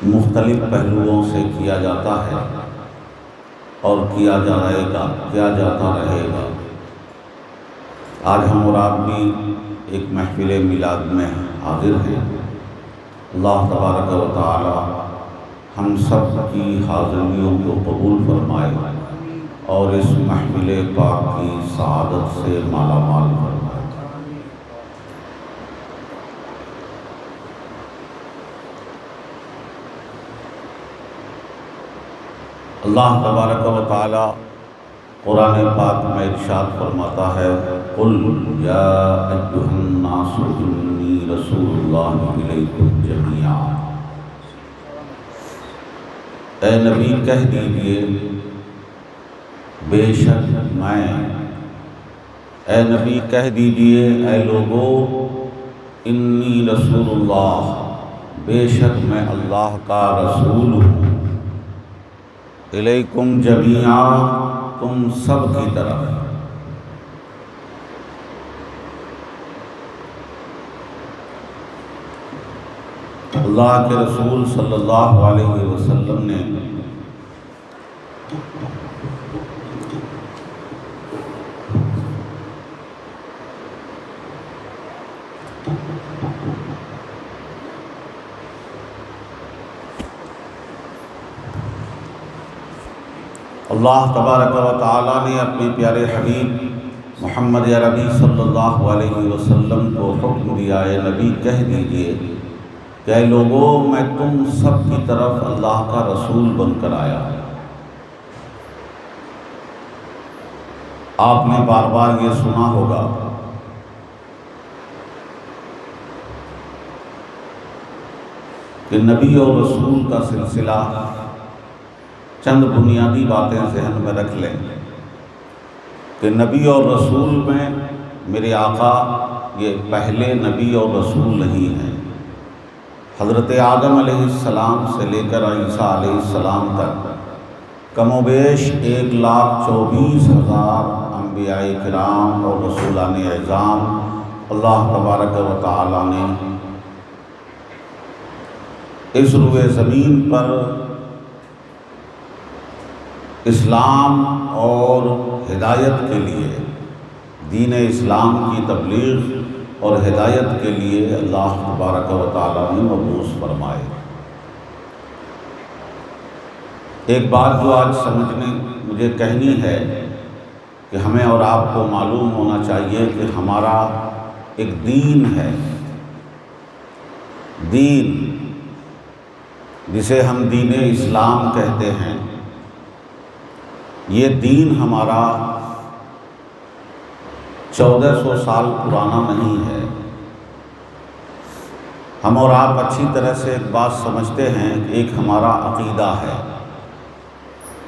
مختلف پہلوؤں سے کیا جاتا ہے اور کیا جاتا رہے گا۔ آج ہم اور آپ بھی ایک محفل میلاد میں حاضر ہیں۔ اللہ تبارک و تعالی ہم سب کی حاضریوں کو قبول فرمائے اور اس محفل پاک کی سعادت سے مالا مال فرمائے۔ اللہ تبارک و تعالی قرآن پاک میں ارشاد فرماتا ہے، قل یا ایھا الناس انی رسول اللہ الیکم جمیعا۔ اے نبی کہہ دیجئے بے شک میں، اے نبی کہہ دیجئے اے لوگو، انی رسول اللہ، بے شک میں اللہ کا رسول ہوں، الیکم جمیعا، تم سب کی طرف۔ اللہ کے رسول صلی اللہ علیہ وسلم نے اللہ تبارک و تعالیٰ نے اپنے پیارے حبیب محمد عربی صلی اللہ علیہ وسلم کو حکم دیا، اے نبی کہہ دیجئے کہ اے لوگو، میں تم سب کی طرف اللہ کا رسول بن کر آیا۔ آپ نے بار بار یہ سنا ہوگا کہ نبی اور رسول کا سلسلہ، چند بنیادی باتیں ذہن میں رکھ لیں کہ نبی اور رسول میں میرے آقا یہ پہلے نبی اور رسول نہیں ہیں۔ حضرت آدم علیہ السلام سے لے کر عیسیٰ علیہ السلام تک کم و بیش 1,24,000 انبیاء کرام اور رسولان اعظام اللہ تبارک و تعالی نے اس روئے زمین پر اسلام اور ہدایت کے لیے، دین اسلام کی تبلیغ اور ہدایت کے لیے اللہ تبارک و تعالی نے مبعوث فرمائے۔ ایک بات جو آج مجھے کہنی ہے کہ ہمیں اور آپ کو معلوم ہونا چاہیے کہ ہمارا ایک دین ہے، دین جسے ہم دین اسلام کہتے ہیں۔ یہ دین ہمارا 1400 سال پرانا نہیں ہے۔ ہم اور آپ اچھی طرح سے ایک بات سمجھتے ہیں کہ ایک ہمارا عقیدہ ہے،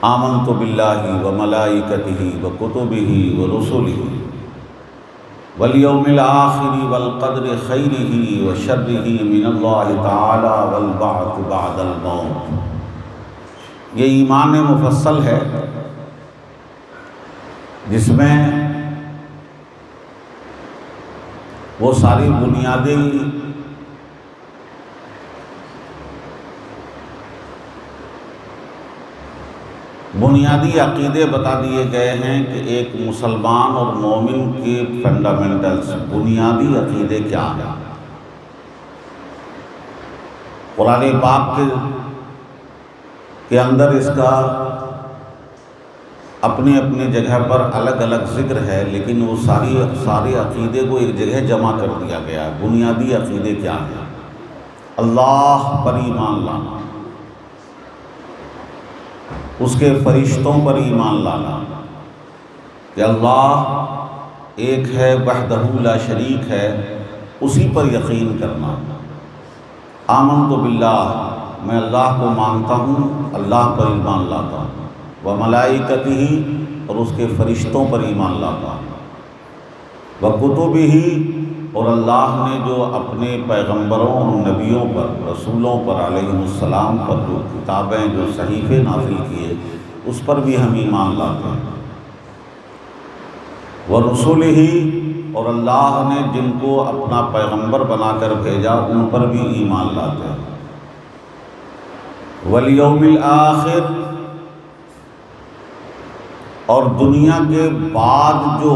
آمنت باللہ وملائکتہ وکتبہ ورسلہ والیوم الآخر والقدر خیرہ وشرہ من اللہ تعالی والبعث بعد الموت۔ یہ ایمان مفصل ہے جس میں وہ ساری بنیادی عقیدے بتا دیے گئے ہیں کہ ایک مسلمان اور مومن کے فنڈامنٹلز، بنیادی عقیدے کیا ہیں۔ قرآن پاک کے اندر اس کا اپنی اپنی جگہ پر الگ الگ ذکر ہے، لیکن وہ سارے عقیدے کو ایک جگہ جمع کر دیا گیا ہے۔ بنیادی عقیدے کیا ہیں؟ اللہ پر ایمان لانا، اس کے فرشتوں پر ایمان لانا کہ اللہ ایک ہے، وحدہ لا شریک ہے، اسی پر یقین کرنا۔ آمنت باللہ، میں اللہ کو مانتا ہوں، اللہ پر ایمان لاتا ہوں، وملائکتہ، اور اس کے فرشتوں پر ایمان لاتا ہوں، وکتبہ، اور اللہ نے جو اپنے پیغمبروں اور نبیوں پر، رسولوں پر علیہ السلام پر جو کتابیں، جو صحیفے نازل کیے، اس پر بھی ہم ایمان لاتے ہیں، ورسلہ، اور اللہ نے جن کو اپنا پیغمبر بنا کر بھیجا ان پر بھی ایمان لاتے ہیں۔ والیوم الآخر، اور دنیا کے بعد جو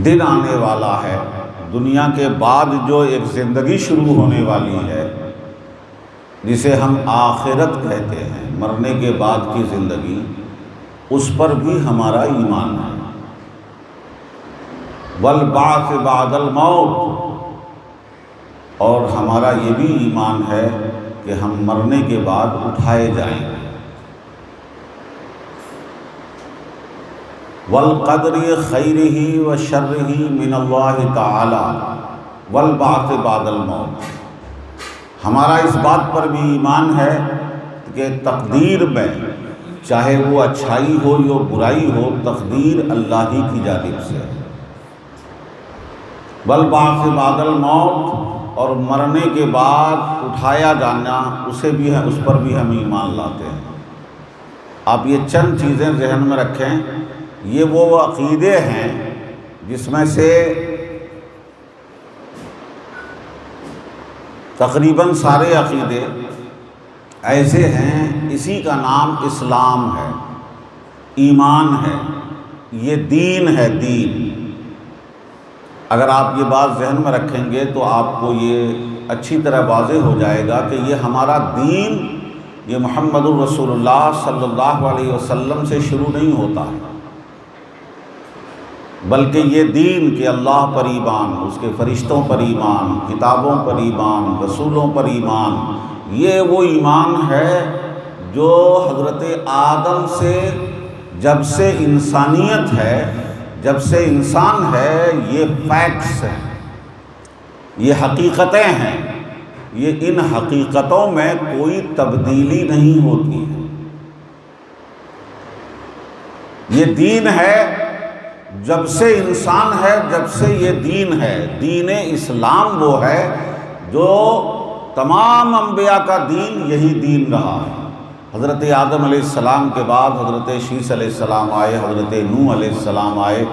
دن آنے والا ہے، دنیا کے بعد جو ایک زندگی شروع ہونے والی ہے جسے ہم آخرت کہتے ہیں، مرنے کے بعد کی زندگی، اس پر بھی ہمارا ایمان ہے۔ والبعث بعد الموت، اور ہمارا یہ بھی ایمان ہے کہ ہم مرنے کے بعد اٹھائے جائیں گے۔ والقدر خیرہ وشرہ من اللہ تعالی والبعث بعد الموت، ہمارا اس بات پر بھی ایمان ہے کہ تقدیر میں چاہے وہ اچھائی ہو یا برائی ہو، تقدیر اللہ ہی کی جانب سے ہے۔ والبعث بعد الموت، اور مرنے کے بعد اٹھایا جانا، اس پر بھی ہم ایمان لاتے ہیں۔ آپ یہ چند چیزیں ذہن میں رکھیں، یہ وہ عقیدے ہیں جس میں سے تقریباً سارے عقیدے ایسے ہیں، اسی کا نام اسلام ہے، ایمان ہے، یہ دین ہے، دین۔ اگر آپ یہ بات ذہن میں رکھیں گے تو آپ کو یہ اچھی طرح واضح ہو جائے گا کہ یہ ہمارا دین، یہ محمد الرسول اللہ صلی اللہ علیہ وسلم سے شروع نہیں ہوتا ہے، بلکہ یہ دین کہ اللہ پر ایمان، اس کے فرشتوں پر ایمان، کتابوں پر ایمان، رسولوں پر ایمان، یہ وہ ایمان ہے جو حضرت آدم سے، جب سے انسانیت ہے، جب سے انسان ہے، یہ فیکٹس ہیں، یہ حقیقتیں ہیں، یہ ان حقیقتوں میں کوئی تبدیلی نہیں ہوتی ہے۔ یہ دین ہے، جب سے انسان ہے، جب سے یہ دین ہے۔ دین اسلام وہ ہے جو تمام انبیاء کا دین، یہی دین رہا ہے۔ حضرت آدم علیہ السلام کے بعد حضرت شیس علیہ السلام آئے، حضرت نوح علیہ السلام آئے،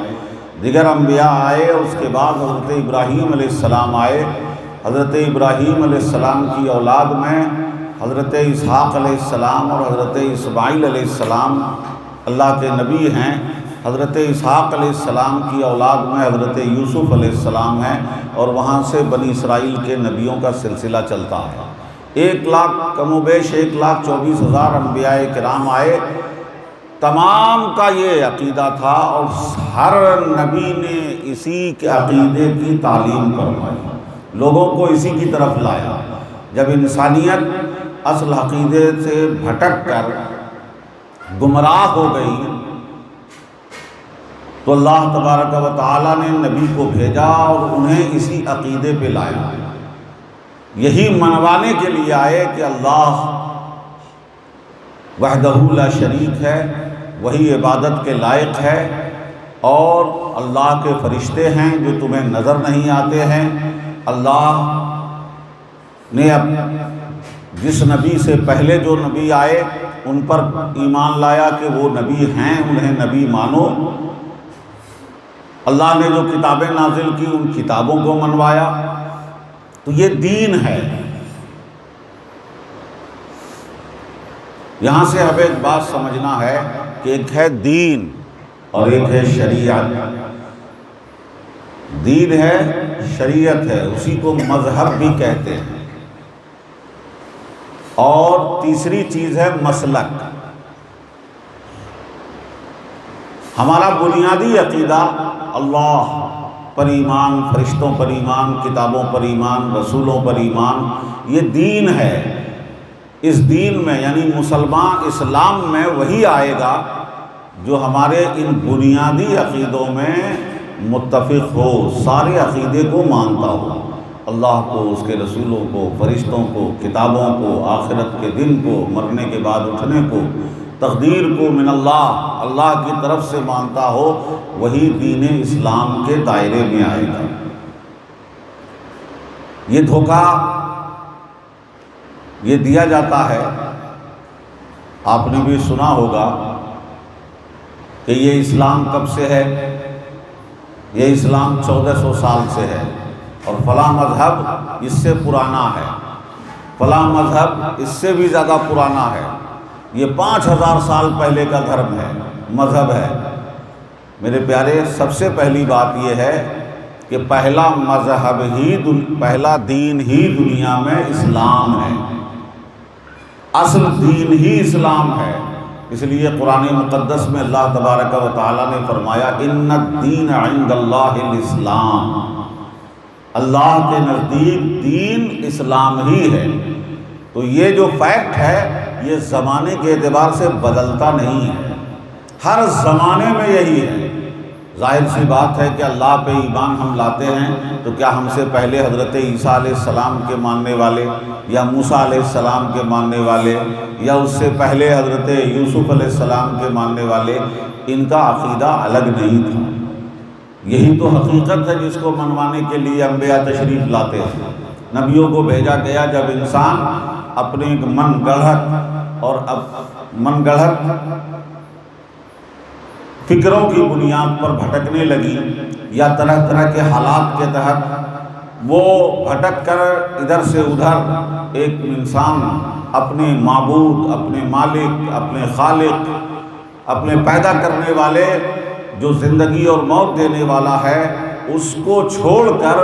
دیگر انبیاء آئے، اس کے بعد حضرت ابراہیم علیہ السلام آئے۔ حضرت ابراہیم علیہ السلام کی اولاد میں حضرت اسحاق علیہ السلام اور حضرت اسماعیل علیہ السلام اللہ کے نبی ہیں۔ حضرت اسحاق علیہ السلام کی اولاد میں حضرت یوسف علیہ السلام ہیں، اور وہاں سے بنی اسرائیل کے نبیوں کا سلسلہ چلتا ہے۔ 1,00,000 کم و بیش 1,24,000 انبیاء کرام آئے، تمام کا یہ عقیدہ تھا، اور ہر نبی نے اسی کے عقیدے کی تعلیم فرمائی، لوگوں کو اسی کی طرف لایا۔ جب انسانیت اصل عقیدے سے بھٹک کر گمراہ ہو گئی تو اللہ تبارک و تعالیٰ نے نبی کو بھیجا اور انہیں اسی عقیدے پہ لایا، یہی منوانے کے لیے آئے کہ اللہ وحدہ لا شریک ہے، وہی عبادت کے لائق ہے، اور اللہ کے فرشتے ہیں جو تمہیں نظر نہیں آتے ہیں۔ اللہ نے اب جس نبی سے پہلے جو نبی آئے ان پر ایمان لایا کہ وہ نبی ہیں، انہیں نبی مانو۔ اللہ نے جو کتابیں نازل کی ان کتابوں کو منوایا۔ تو یہ دین ہے۔ یہاں سے ہمیں ایک بات سمجھنا ہے کہ ایک ہے دین اور ایک ہے شریعت۔ دین ہے، شریعت ہے، اسی کو مذہب بھی کہتے ہیں۔ اور تیسری چیز ہے مسلک۔ ہمارا بنیادی عقیدہ اللہ پر ایمان، فرشتوں پر ایمان، کتابوں پر ایمان، رسولوں پر ایمان، یہ دین ہے۔ اس دین میں یعنی مسلمان اسلام میں وہی آئے گا جو ہمارے ان بنیادی عقیدوں میں متفق ہو، سارے عقیدے کو مانتا ہو، اللہ کو، اس کے رسولوں کو، فرشتوں کو، کتابوں کو، آخرت کے دن کو، مرنے کے بعد اٹھنے کو، تقدیر کو من اللہ، اللہ کی طرف سے مانتا ہو، وہی دین اسلام کے دائرے میں آئے گا۔ یہ دھوکہ یہ دیا جاتا ہے، آپ نے بھی سنا ہوگا کہ یہ اسلام کب سے ہے، یہ اسلام 1400 سال سے ہے، اور فلاں مذہب اس سے پرانا ہے۔ فلاں مذہب اس سے بھی زیادہ پرانا ہے، یہ 5000 سال پہلے کا دھرم ہے، مذہب ہے۔ میرے پیارے، سب سے پہلی بات یہ ہے کہ پہلا مذہب ہی پہلا دین ہی دنیا میں اسلام ہے، اصل دین ہی اسلام ہے۔ اس لیے قرآن مقدس میں اللہ تبارک و تعالیٰ نے فرمایا ان الدین عند اللہ الاسلام، اللہ کے نزدیک دین اسلام ہی ہے۔ تو یہ جو فیکٹ ہے یہ زمانے کے اعتبار سے بدلتا نہیں ہے، ہر زمانے میں یہی ہے۔ ظاہر سی بات ہے کہ اللہ پہ ایمان ہم لاتے ہیں تو کیا ہم سے پہلے حضرت عیسیٰ علیہ السلام کے ماننے والے یا موسیٰ علیہ السلام کے ماننے والے یا اس سے پہلے حضرت یوسف علیہ السلام کے ماننے والے، ان کا عقیدہ الگ نہیں تھا؟ یہی تو حقیقت ہے جس کو منوانے کے لیے انبیاء تشریف لاتے ہیں، نبیوں کو بھیجا گیا۔ جب انسان اپنے من گڑھت فکروں کی بنیاد پر بھٹکنے لگی یا طرح طرح کے حالات کے تحت وہ بھٹک کر ادھر سے ادھر، ایک انسان اپنے معبود، اپنے مالک، اپنے خالق، اپنے پیدا کرنے والے جو زندگی اور موت دینے والا ہے اس کو چھوڑ کر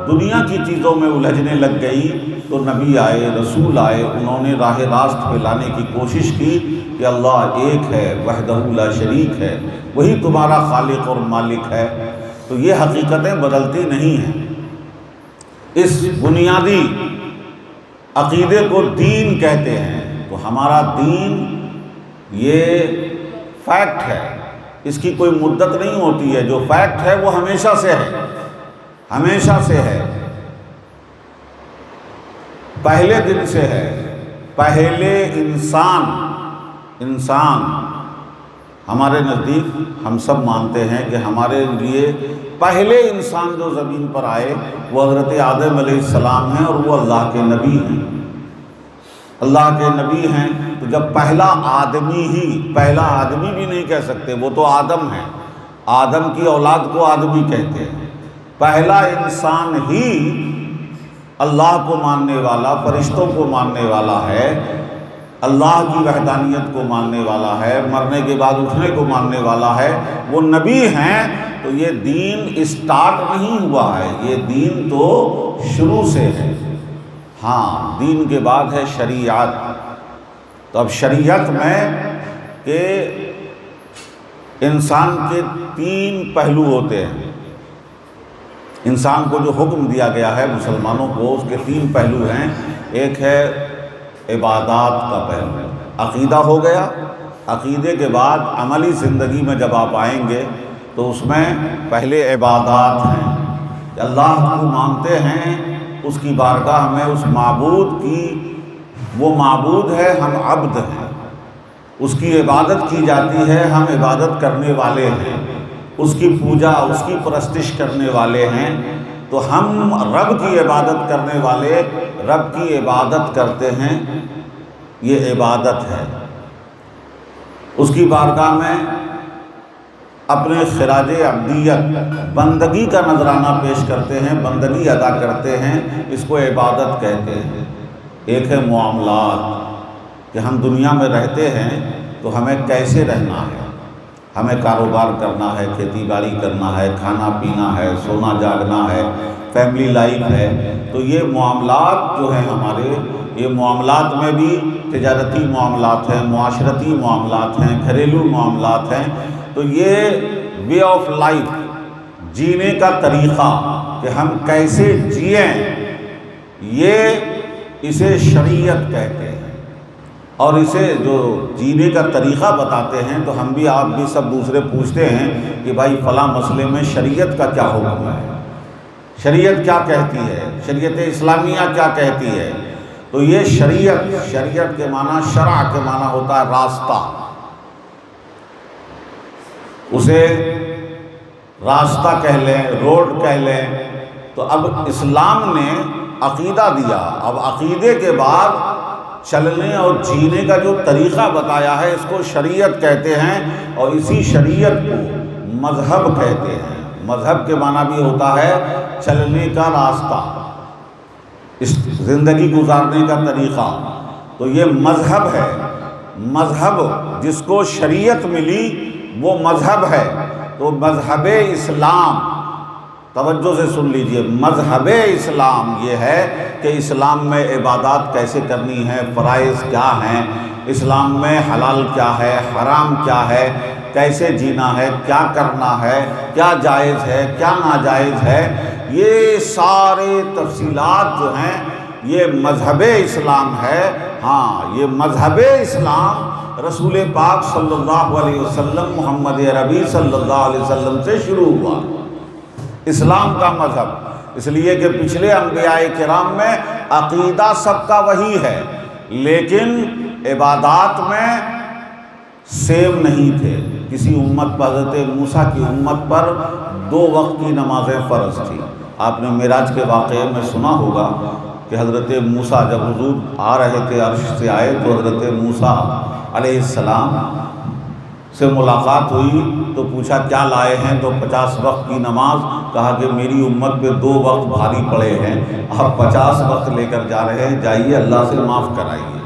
دنیا کی چیزوں میں الجھنے لگ گئی، تو نبی آئے، رسول آئے، انہوں نے راہ راست پہ لانے کی کوشش کی کہ اللہ ایک ہے، وحدہ لا شریک ہے، وہی تمہارا خالق اور مالک ہے۔ تو یہ حقیقتیں بدلتی نہیں ہیں۔ اس بنیادی عقیدے کو دین کہتے ہیں۔ تو ہمارا دین یہ فیکٹ ہے، اس کی کوئی مدت نہیں ہوتی ہے، جو فیکٹ ہے وہ ہمیشہ سے ہے، ہمیشہ سے ہے، پہلے دن سے ہے۔ پہلے انسان ہمارے نزدیک ہم سب مانتے ہیں کہ ہمارے لیے پہلے انسان جو زمین پر آئے وہ حضرت آدم علیہ السلام ہیں، اور وہ اللہ کے نبی ہیں، اللہ کے نبی ہیں۔ تو جب پہلا آدمی بھی نہیں کہہ سکتے، وہ تو آدم ہے، آدم کی اولاد کو آدمی کہتے ہیں۔ پہلا انسان ہی اللہ کو ماننے والا، فرشتوں کو ماننے والا ہے، اللہ کی وحدانیت کو ماننے والا ہے، مرنے کے بعد اٹھنے کو ماننے والا ہے، وہ نبی ہیں۔ تو یہ دین اسٹارٹ نہیں ہوا ہے، یہ دین تو شروع سے ہے۔ ہاں، دین کے بعد ہے شریعت۔ تو اب شریعت میں کہ انسان کے 3 پہلو ہوتے ہیں۔ انسان کو جو حکم دیا گیا ہے مسلمانوں کو، اس کے 3 پہلو ہیں۔ ایک ہے عبادات کا پہلو، عقیدہ ہو گیا۔ عقیدے کے بعد عملی زندگی میں جب آپ آئیں گے تو اس میں پہلے عبادات ہیں، کہ اللہ کو مانتے ہیں، اس کی بارگاہ میں اس معبود کی، وہ معبود ہے، ہم عبد ہیں، اس کی عبادت کی جاتی ہے، ہم عبادت کرنے والے ہیں، اس کی پوجا، اس کی پرستش کرنے والے ہیں۔ تو ہم رب کی عبادت کرنے والے رب کی عبادت کرتے ہیں، یہ عبادت ہے۔ اس کی بارگاہ میں اپنے خراج عبدیت، بندگی کا نذرانہ پیش کرتے ہیں، بندگی ادا کرتے ہیں، اس کو عبادت کہتے ہیں۔ ایک ہے معاملات، کہ ہم دنیا میں رہتے ہیں تو ہمیں کیسے رہنا ہے، ہمیں کاروبار کرنا ہے، کھیتی باڑی کرنا ہے، کھانا پینا ہے، سونا جاگنا ہے، فیملی لائف ہے۔ تو یہ معاملات جو ہیں ہمارے، یہ معاملات میں بھی تجارتی معاملات ہیں، معاشرتی معاملات ہیں، گھریلو معاملات ہیں۔ تو یہ وے آف لائف، جینے کا طریقہ کہ ہم کیسے جئیں، اسے شریعت کہتے ہیں۔ اور اسے جو جینے کا طریقہ بتاتے ہیں تو ہم بھی، آپ بھی، سب دوسرے پوچھتے ہیں کہ بھائی فلاں مسئلے میں شریعت کا کیا حکم ہے، شریعت کیا کہتی ہے، شریعت اسلامیہ کیا کہتی ہے۔ تو یہ شریعت کے معنی، شرع کے معنی ہوتا ہے راستہ، اسے راستہ کہہ لیں، روڈ کہہ لیں۔ تو اب اسلام نے عقیدہ دیا، اب عقیدے کے بعد چلنے اور جینے کا جو طریقہ بتایا ہے اس کو شریعت کہتے ہیں، اور اسی شریعت کو مذہب کہتے ہیں۔ مذہب کے معنی بھی ہوتا ہے چلنے کا راستہ، اس زندگی گزارنے کا طریقہ، تو یہ مذہب ہے۔ مذہب جس کو شریعت ملی وہ مذہب ہے۔ تو مذہب اسلام، توجہ سے سن لیجئے، مذہب اسلام یہ ہے کہ اسلام میں عبادات کیسے کرنی ہے، فرائض کیا ہیں، اسلام میں حلال کیا ہے، حرام کیا ہے، کیسے جینا ہے، کیا کرنا ہے، کیا جائز ہے، کیا ناجائز ہے، یہ سارے تفصیلات جو ہیں یہ مذہب اسلام ہے۔ ہاں، یہ مذہب اسلام رسول پاک صلی اللہ علیہ وسلم، محمد عربی صلی اللہ علیہ وسلم سے شروع ہوا، اسلام کا مذہب۔ اس لیے کہ پچھلے انبیاء کرام میں عقیدہ سب کا وہی ہے، لیکن عبادات میں سیم نہیں تھے۔ کسی امت پر، حضرت موسیٰ کی امت پر 2 وقت کی نمازیں فرض تھی۔ آپ نے معراج کے واقعے میں سنا ہوگا کہ حضرت موسیٰ جب حضور آ رہے تھے، عرش سے آئے، تو حضرت موسیٰ علیہ السلام سے ملاقات ہوئی تو پوچھا کیا لائے ہیں، تو 50 وقت کی نماز۔ کہا کہ میری امت پہ 2 وقت بھاری پڑے ہیں، آپ 50 وقت لے کر جا رہے ہیں، جائیے اللہ سے معاف کرائیے۔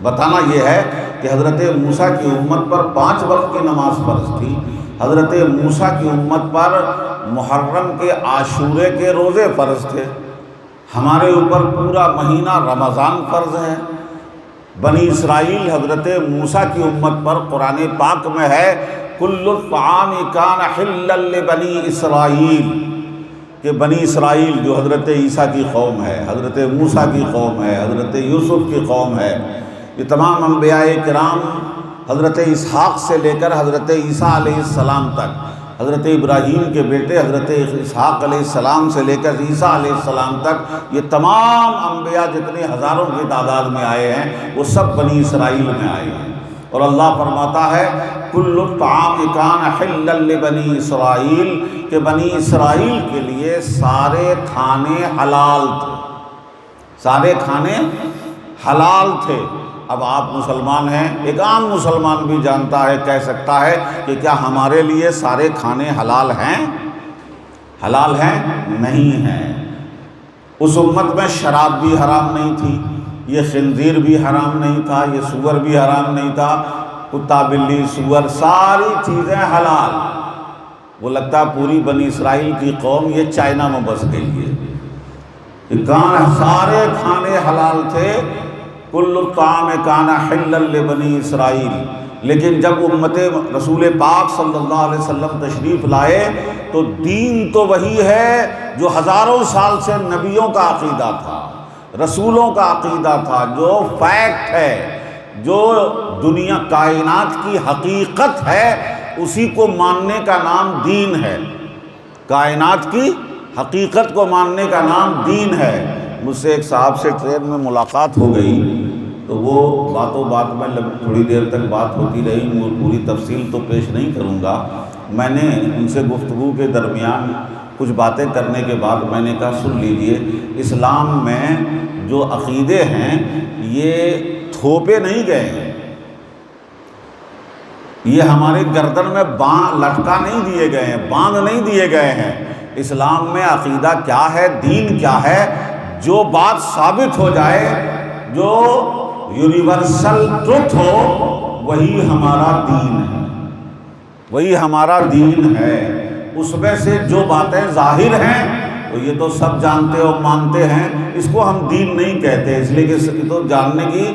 بتانا یہ ہے کہ حضرت موسیٰ کی امت پر 5 وقت کی نماز فرض تھی۔ حضرت موسیٰ کی امت پر محرم کے عاشورے کے روزے فرض تھے۔ ہمارے اوپر پورا مہینہ رمضان فرض ہے۔ بنی اسرائیل، حضرت موسیٰ کی امت پر قرآن پاک میں ہے کل الطعام کان حلا لبنی اسرائیل، کہ بنی اسرائیل جو حضرت عیسیٰ کی قوم ہے، حضرت موسیٰ کی قوم ہے، حضرت یوسف کی قوم ہے، یہ تمام انبیاء کرام حضرت اسحاق سے لے کر حضرت عیسیٰ علیہ السلام تک، حضرت ابراہیم کے بیٹے حضرت اسحاق علیہ السلام سے لے کر عیسیٰ علیہ السلام تک، یہ تمام انبیاء جتنے ہزاروں کی تعداد میں آئے ہیں وہ سب بنی اسرائیل میں آئے ہیں۔ اور اللہ فرماتا ہے کل الطعام کان حلا لبنی اسرائیل، کہ بنی اسرائیل کے لیے سارے کھانے حلال تھے، سارے کھانے حلال تھے۔ اب آپ مسلمان ہیں، ایک عام مسلمان بھی جانتا ہے، کہہ سکتا ہے کہ کیا ہمارے لیے سارے کھانے حلال ہیں؟ حلال ہیں؟ نہیں ہیں۔ اس امت میں شراب بھی حرام نہیں تھی، یہ خنزیر بھی حرام نہیں تھا، یہ سور بھی حرام نہیں تھا، کتا بلی سور ساری چیزیں حلال۔ وہ لگتا ہے پوری بنی اسرائیل کی قوم یہ چائنا میں بس گئی ہے، سارے کھانے حلال تھے۔ کل الطعام کان حلا لبنی اسرائیل، لیکن جب امت رسول پاک صلی اللہ علیہ وسلم تشریف لائے تو دین تو وہی ہے جو ہزاروں سال سے نبیوں کا عقیدہ تھا، رسولوں کا عقیدہ تھا، جو فیکٹ ہے، جو دنیا کائنات کی حقیقت ہے، اسی کو ماننے کا نام دین ہے۔ کائنات کی حقیقت کو ماننے کا نام دین ہے۔ مجھ سے ایک صاحب سے ٹرین میں ملاقات ہو گئی تو وہ باتوں بات میں تھوڑی دیر تک بات ہوتی رہی، میں پوری تفصیل تو پیش نہیں کروں گا۔ میں نے ان سے گفتگو کے درمیان کچھ باتیں کرنے کے بعد میں نے کہا سن لیجئے، اسلام میں جو عقیدے ہیں یہ تھوپے نہیں گئے ہیں، یہ ہمارے گردن میں لٹکا نہیں دیے گئے ہیں، باندھ نہیں دیے گئے ہیں۔ اسلام میں عقیدہ کیا ہے، دین کیا ہے، جو بات ثابت ہو جائے، جو یونیورسل ٹروتھ ہو، وہی ہمارا دین ہے، وہی ہمارا دین ہے۔ اس میں سے جو باتیں ظاہر ہیں تو یہ تو سب جانتے اور مانتے ہیں، اس کو ہم دین نہیں کہتے، اس لیے کہ اس تو جاننے کی،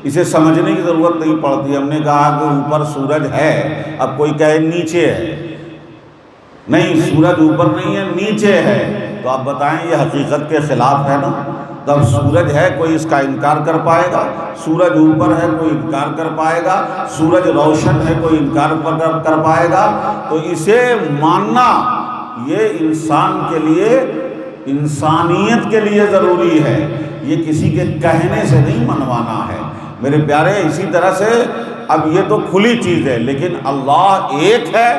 اسے سمجھنے کی ضرورت نہیں پڑتی۔ ہم نے کہا کہ اوپر سورج ہے، اب کوئی کہے نیچے ہے، نہیں سورج اوپر نہیں ہے نیچے ہے، تو آپ بتائیں یہ حقیقت کے خلاف ہے نا؟ جب سورج ہے کوئی اس کا انکار کر پائے گا؟ سورج اوپر ہے کوئی انکار کر پائے گا؟ سورج روشن ہے کوئی انکار کر پائے گا؟ تو اسے ماننا یہ انسان کے لیے، انسانیت کے لیے ضروری ہے، یہ کسی کے کہنے سے نہیں منوانا ہے میرے پیارے۔ اسی طرح سے اب یہ تو کھلی چیز ہے، لیکن اللہ ایک ہے،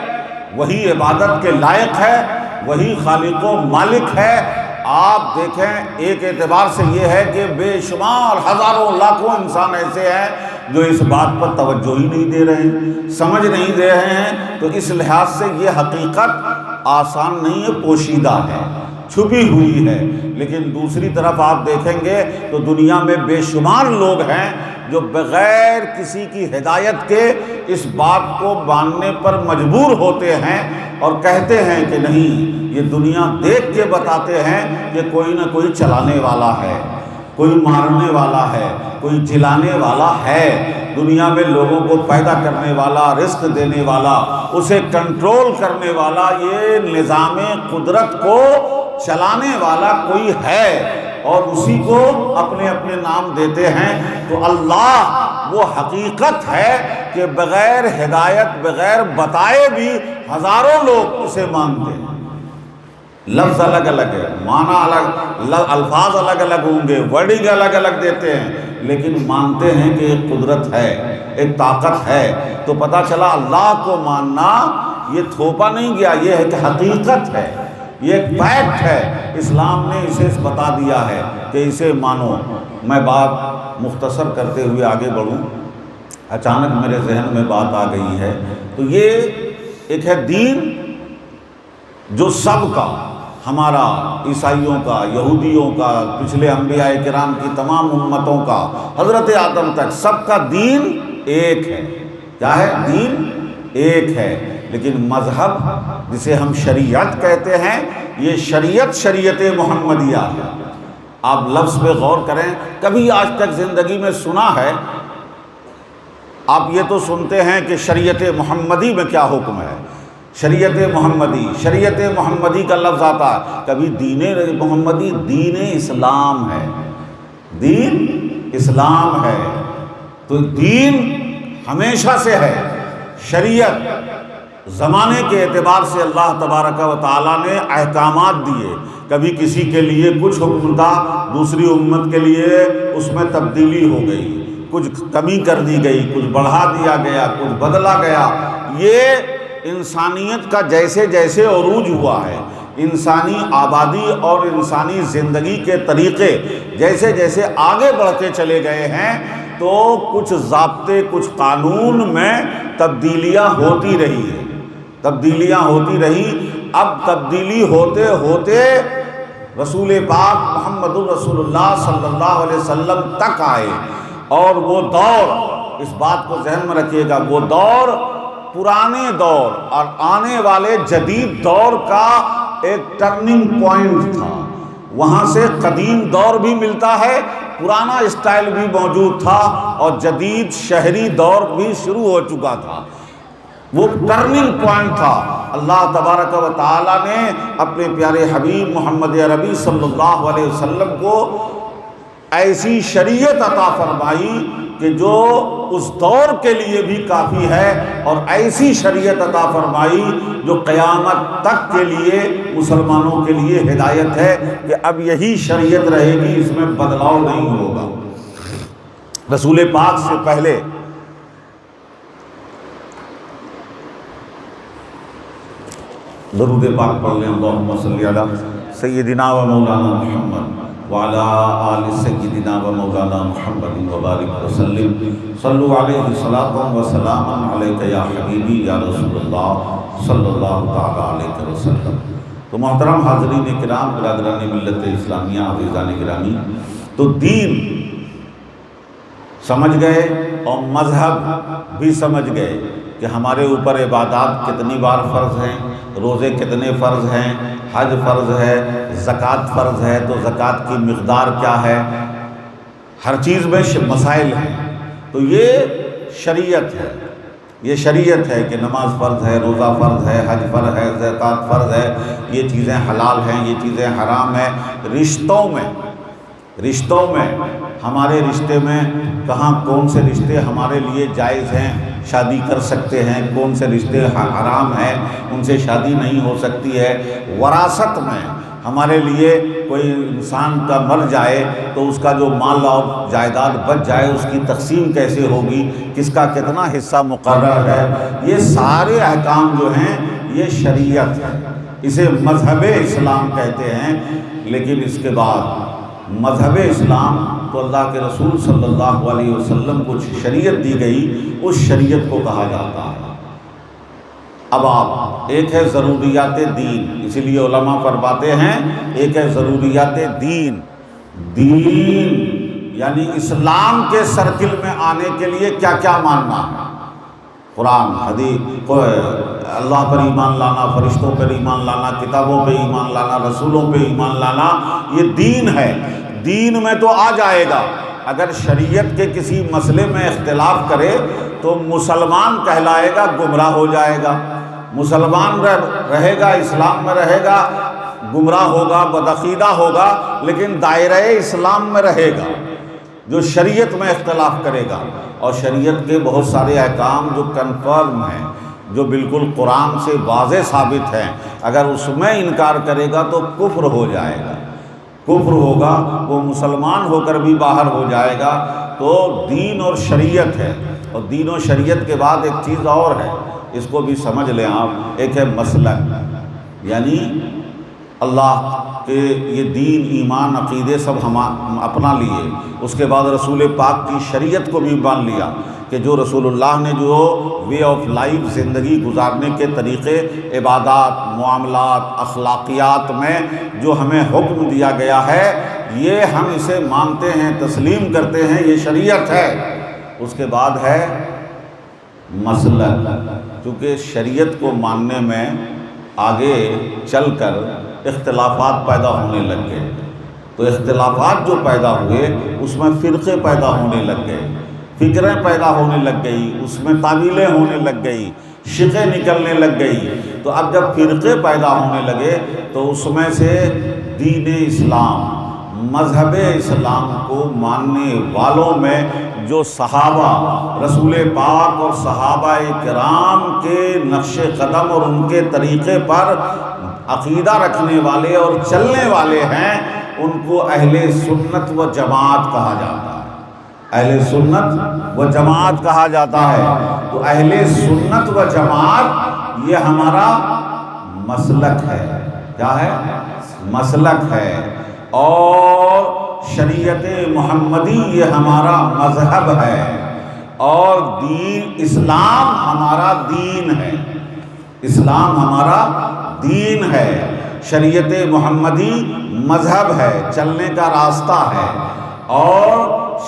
وہی عبادت کے لائق ہے، وہی خالق و مالک ہے۔ آپ دیکھیں ایک اعتبار سے یہ ہے کہ بے شمار ہزاروں لاکھوں انسان ایسے ہیں جو اس بات پر توجہ ہی نہیں دے رہے ہیں، سمجھ نہیں دے رہے ہیں۔ تو اس لحاظ سے یہ حقیقت آسان نہیں ہے، پوشیدہ ہے۔ چھپی ہوئی ہے، لیکن دوسری طرف آپ دیکھیں گے تو دنیا میں بے شمار لوگ ہیں جو بغیر کسی کی ہدایت کے اس بات کو ماننے پر مجبور ہوتے ہیں اور کہتے ہیں کہ نہیں، یہ دنیا دیکھ کے بتاتے ہیں کہ کوئی نہ کوئی چلانے والا ہے، کوئی مارنے والا ہے، کوئی جلانے والا ہے، دنیا میں لوگوں کو پیدا کرنے والا، رزق دینے والا، اسے کنٹرول کرنے والا، یہ نظام قدرت کو چلانے والا کوئی ہے، اور اسی کو اپنے اپنے نام دیتے ہیں۔ تو اللہ وہ حقیقت ہے کہ بغیر ہدایت، بغیر بتائے بھی ہزاروں لوگ اسے مانتے ہیں۔ لفظ الگ الگ ہے، معنی الگ، الفاظ الگ الگ ہوں گے، ورڈنگ الگ الگ دیتے ہیں، لیکن مانتے ہیں کہ ایک قدرت ہے، ایک طاقت ہے۔ تو پتہ چلا اللہ کو ماننا یہ تھوپا نہیں گیا، یہ ہے کہ حقیقت ہے، یہ ایک فیکٹ ہے۔ اسلام نے اسے بتا دیا ہے کہ اسے مانو۔ میں بات مختصر کرتے ہوئے آگے بڑھوں، اچانک میرے ذہن میں بات آ گئی ہے۔ تو یہ ایک ہے دین جو سب کا، ہمارا، عیسائیوں کا، یہودیوں کا، پچھلے انبیاء کرام کی تمام امتوں کا، حضرت آدم تک سب کا دین ایک ہے۔ کیا ہے؟ دین ایک ہے، لیکن مذہب جسے ہم شریعت کہتے ہیں، یہ شریعت محمدیہ ہے۔ آپ لفظ پہ غور کریں، کبھی آج تک زندگی میں سنا ہے؟ آپ یہ تو سنتے ہیں کہ شریعت محمدی میں کیا حکم ہے، شریعت محمدی کا لفظ آتا ہے، کبھی دین محمدی، دین اسلام ہے، دین اسلام ہے۔ تو دین ہمیشہ سے ہے، شریعت زمانے کے اعتبار سے اللہ تبارک و تعالیٰ نے احکامات دیے، کبھی کسی کے لیے کچھ حکم تھا، دوسری امت کے لیے اس میں تبدیلی ہو گئی، کچھ کمی کر دی گئی، کچھ بڑھا دیا گیا، کچھ بدلا گیا۔ یہ انسانیت کا جیسے جیسے عروج ہوا ہے، انسانی آبادی اور انسانی زندگی کے طریقے جیسے جیسے آگے بڑھتے چلے گئے ہیں، تو کچھ ضابطے، کچھ قانون میں تبدیلیاں ہوتی رہی ہیں، تبدیلیاں ہوتی رہی۔ اب تبدیلی ہوتے ہوتے رسول پاک محمد الرسول اللہ صلی اللہ علیہ وسلم تک آئے، اور وہ دور، اس بات کو ذہن میں رکھیے گا، وہ دور پرانے دور اور آنے والے جدید دور کا ایک ٹرننگ پوائنٹ تھا۔ وہاں سے قدیم دور بھی ملتا ہے، پرانا اسٹائل بھی موجود تھا، اور جدید شہری دور بھی شروع ہو چکا تھا۔ وہ ٹرننگ پوائنٹ تھا۔ اللہ تبارک و تعالیٰ نے اپنے پیارے حبیب محمد عربی صلی اللہ علیہ وسلم کو ایسی شریعت عطا فرمائی کہ جو اس دور کے لیے بھی کافی ہے، اور ایسی شریعت عطا فرمائی جو قیامت تک کے لیے مسلمانوں کے لیے ہدایت ہے کہ اب یہی شریعت رہے گی، اس میں بدلاؤ نہیں ہوگا۔ رسول پاک سے پہلے درود پاک پڑھ لیں، اللہم صلی علی سیدنا و مولانا محمد وعلی آل سیدنا و مولانا محمد وبارک وسلم۔ صلو علیہ صلاۃ و سلام علیک یا حبیبی یا رسول اللہ صلی اللہ تعالی علیہ وسلم۔ تو محترم حاضرین کرام، برادران ملت اسلامیہ، عزیزان گرامی، تو دین سمجھ گئے اور مذہب بھی سمجھ گئے کہ ہمارے اوپر عبادات کتنی بار فرض ہیں، روزے کتنے فرض ہیں، حج فرض ہے، زکوٰۃ فرض ہے، تو زکوٰۃ کی مقدار کیا ہے، ہر چیز میں مسائل ہیں۔ تو یہ شریعت ہے، یہ شریعت ہے کہ نماز فرض ہے، روزہ فرض ہے، حج فرض ہے، زکوٰۃ فرض ہے، یہ چیزیں حلال ہیں، یہ چیزیں حرام ہیں۔ رشتوں میں ہمارے رشتے میں کہاں کون سے رشتے ہمارے لیے جائز ہیں، شادی کر سکتے ہیں، کون سے رشتے حرام ہیں، ان سے شادی نہیں ہو سکتی ہے۔ وراثت میں ہمارے لیے کوئی انسان کا مر جائے تو اس کا جو مال اور جائیداد بچ جائے، اس کی تقسیم کیسے ہوگی، کس کا کتنا حصہ مقرر ہے، یہ سارے احکام جو ہیں یہ شریعت ہے، اسے مذہب اسلام کہتے ہیں۔ لیکن اس کے بعد مذہب اسلام تو اللہ کے رسول صلی اللہ علیہ وسلم کو شریعت دی گئی، اس شریعت کو کہا جاتا ہے۔ اب آپ ایک ہے ضروریات دین، اسی لیے علماء فرماتے ہیں ایک ہے ضروریات دین، دین یعنی اسلام کے سرکل میں آنے کے لیے کیا کیا ماننا ہے، قرآن حدیث، اللہ پر ایمان لانا، فرشتوں پر ایمان لانا، کتابوں پہ ایمان لانا، رسولوں پہ ایمان لانا، یہ دین ہے۔ دین میں تو آ جائے گا، اگر شریعت کے کسی مسئلے میں اختلاف کرے تو مسلمان کہلائے گا، گمراہ ہو جائے گا، مسلمان رہے گا، اسلام میں رہے گا، گمراہ ہوگا، بدعقیدہ ہوگا، لیکن دائرہ اسلام میں رہے گا۔ جو شریعت میں اختلاف کرے گا، اور شریعت کے بہت سارے احکام جو کنفرم ہیں، جو بالکل قرآن سے واضح ثابت ہیں، اگر اس میں انکار کرے گا تو کفر ہو جائے گا، کفر ہوگا، وہ مسلمان ہو کر بھی باہر ہو جائے گا۔ تو دین اور شریعت ہے، اور دین و شریعت کے بعد ایک چیز اور ہے، اس کو بھی سمجھ لیں آپ، ایک ہے مسلک، یعنی اللہ کہ یہ دین، ایمان، عقیدے سب ہم اپنا لیے، اس کے بعد رسول پاک کی شریعت کو بھی مان لیا کہ جو رسول اللہ نے جو وے آف لائف، زندگی گزارنے کے طریقے، عبادات، معاملات، اخلاقیات میں جو ہمیں حکم دیا گیا ہے، یہ ہم اسے مانتے ہیں، تسلیم کرتے ہیں، یہ شریعت ہے۔ اس کے بعد ہے مسلک، کیونکہ شریعت کو ماننے میں آگے چل کر اختلافات پیدا ہونے لگ گئے، تو اختلافات جو پیدا ہوئے اس میں فرقے پیدا ہونے لگ گئے، فکریں پیدا ہونے لگ گئی، اس میں تعویلیں ہونے لگ گئی، شقیں نکلنے لگ گئی۔ تو اب جب فرقے پیدا ہونے لگے تو اس میں سے دین اسلام، مذہب اسلام کو ماننے والوں میں جو صحابہ، رسول پاک اور صحابہ کرام کے نقش قدم اور ان کے طریقے پر عقیدہ رکھنے والے اور چلنے والے ہیں، ان کو اہل سنت و جماعت کہا جاتا ہے، اہل سنت و جماعت کہا جاتا ہے۔ تو اہل سنت و جماعت یہ ہمارا مسلک ہے، کیا ہے؟ مسلک ہے، اور شریعت محمدی یہ ہمارا مذہب ہے، اور دین اسلام ہمارا دین ہے، اسلام ہمارا دین ہے، شریعت محمدی مذہب ہے، چلنے کا راستہ ہے۔ اور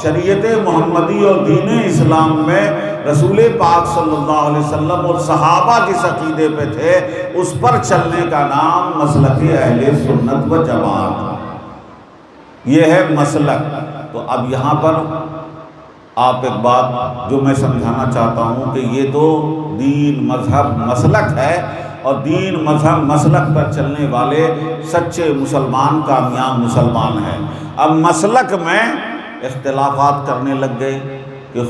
شریعت محمدی اور دین اسلام میں رسول پاک صلی اللہ علیہ وسلم اور صحابہ جس عقیدے پہ تھے اس پر چلنے کا نام مسلک اہل سنت و جماعت، یہ ہے مسلک۔ تو اب یہاں پر آپ ایک بات جو میں سمجھانا چاہتا ہوں کہ یہ تو دین، مذہب، مسلک ہے، اور دین، مذہب، مسلک پر چلنے والے سچے مسلمان، کامیاب مسلمان ہیں۔ اب مسلک میں اختلافات کرنے لگ گئے کہ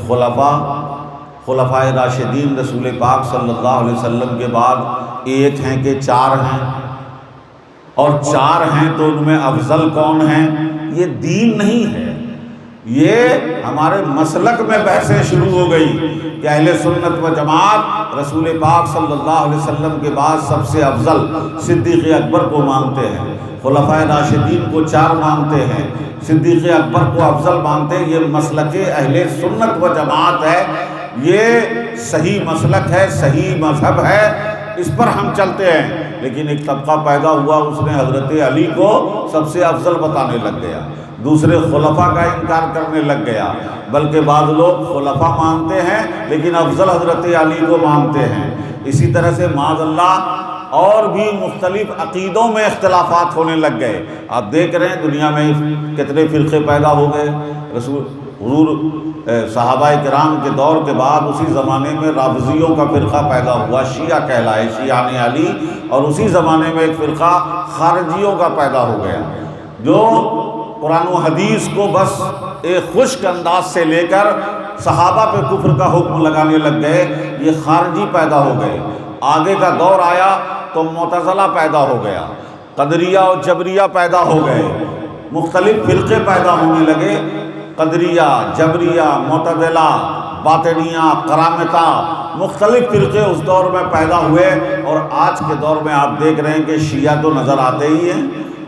خلفائے راشدین رسول پاک صلی اللہ علیہ وسلم کے بعد ایک ہیں کہ چار ہیں، اور چار ہیں تو ان میں افضل کون ہیں؟ یہ دین نہیں ہے، یہ ہمارے مسلک میں بحثیں شروع ہو گئی کہ اہل سنت و جماعت رسول پاک صلی اللہ علیہ وسلم کے بعد سب سے افضل صدیق اکبر کو مانتے ہیں، خلفائے راشدین کو چار مانتے ہیں، صدیق اکبر کو افضل مانتے ہیں۔ یہ مسلک اہل سنت و جماعت ہے، یہ صحیح مسلک ہے، صحیح مذہب ہے، اس پر ہم چلتے ہیں۔ لیکن ایک طبقہ پیدا ہوا، اس نے حضرت علی کو سب سے افضل بتانے لگ گیا، دوسرے خلفاء کا انکار کرنے لگ گیا، بلکہ بعض لوگ خلفاء مانتے ہیں لیکن افضل حضرت علی کو مانتے ہیں۔ اسی طرح سے معاذ اللہ اور بھی مختلف عقیدوں میں اختلافات ہونے لگ گئے۔ آپ دیکھ رہے ہیں دنیا میں کتنے فرقے پیدا ہو گئے۔ حضور صحابہ کرام کے دور کے بعد اسی زمانے میں رافضیوں کا فرقہ پیدا ہوا، شیعہ کہلائے، شیعان علی، اور اسی زمانے میں ایک فرقہ خارجیوں کا پیدا ہو گیا جو قرآن و حدیث کو بس ایک خشک انداز سے لے کر صحابہ پہ کفر کا حکم لگانے لگ گئے۔ یہ خارجی پیدا ہو گئے۔ آگے کا دور آیا تو معتزلہ پیدا ہو گیا، قدریہ اور جبریہ پیدا ہو گئے، مختلف فرقے پیدا ہونے لگے، قدریہ، جبریہ، معتزلہ، باطنیہ، کرامتہ، مختلف فرقے اس دور میں پیدا ہوئے۔ اور آج کے دور میں آپ دیکھ رہے ہیں کہ شیعہ تو نظر آتے ہی ہیں،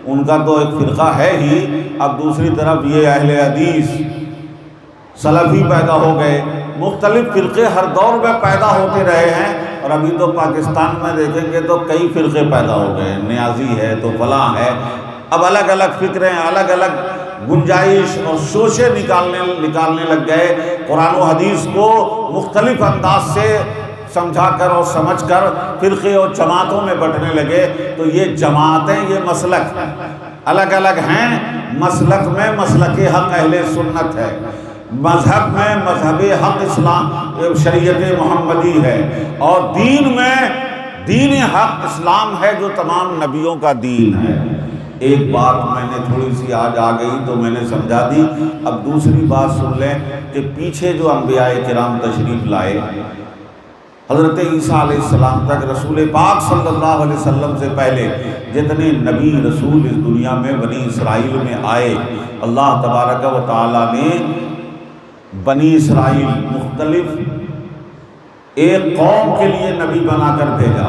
ان کا تو ایک فرقہ ہے ہی، اب دوسری طرف یہ اہل حدیث، سلفی پیدا ہو گئے، مختلف فرقے ہر دور میں پیدا ہوتے رہے ہیں۔ اور ابھی تو پاکستان میں دیکھیں گے تو کئی فرقے پیدا ہو گئے، نیازی ہے تو فلاں ہے، اب الگ الگ فکریں، الگ الگ گنجائش اور شوشے نکالنے لگ گئے، قرآن و حدیث کو مختلف انداز سے سمجھا کر اور سمجھ کر فرقے اور جماعتوں میں بٹنے لگے۔ تو یہ جماعتیں، یہ مسلک الگ الگ ہیں، مسلک میں مسلک حق اہل سنت ہے، مذہب میں مذہب حق اسلام شریعت محمدی ہے، اور دین میں دین حق اسلام ہے جو تمام نبیوں کا دین ہے۔ ایک بات میں نے تھوڑی سی آج آ گئی تو میں نے سمجھا دی، اب دوسری بات سن لیں کہ پیچھے جو انبیاء کرام تشریف لائے، حضرت عیسیٰ علیہ السلام تک، رسول پاک صلی اللہ علیہ وسلم سے پہلے جتنے نبی رسول اس دنیا میں بنی اسرائیل میں آئے، اللہ تبارک و تعالیٰ نے بنی اسرائیل مختلف ایک قوم کے لیے نبی بنا کر بھیجا،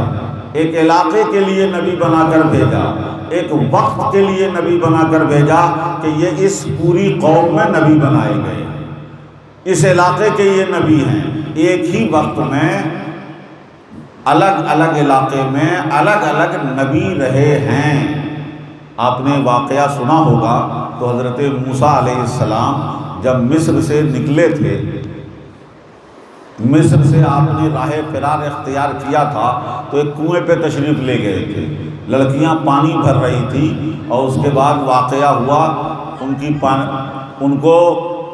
ایک علاقے کے لیے نبی بنا کر بھیجا، ایک وقت کے لیے نبی بنا کر بھیجا کہ یہ اس پوری قوم میں نبی بنائے گئے، اس علاقے کے یہ نبی ہیں۔ ایک ہی وقت میں الگ الگ علاقے میں الگ الگ نبی رہے ہیں۔ آپ نے واقعہ سنا ہوگا تو حضرت موسیٰ علیہ السلام جب مصر سے نکلے تھے، مصر سے آپ نے راہ فرار اختیار کیا تھا تو ایک کنویں پہ تشریف لے گئے تھے، لڑکیاں پانی بھر رہی تھی، اور اس کے بعد واقعہ ہوا ان کو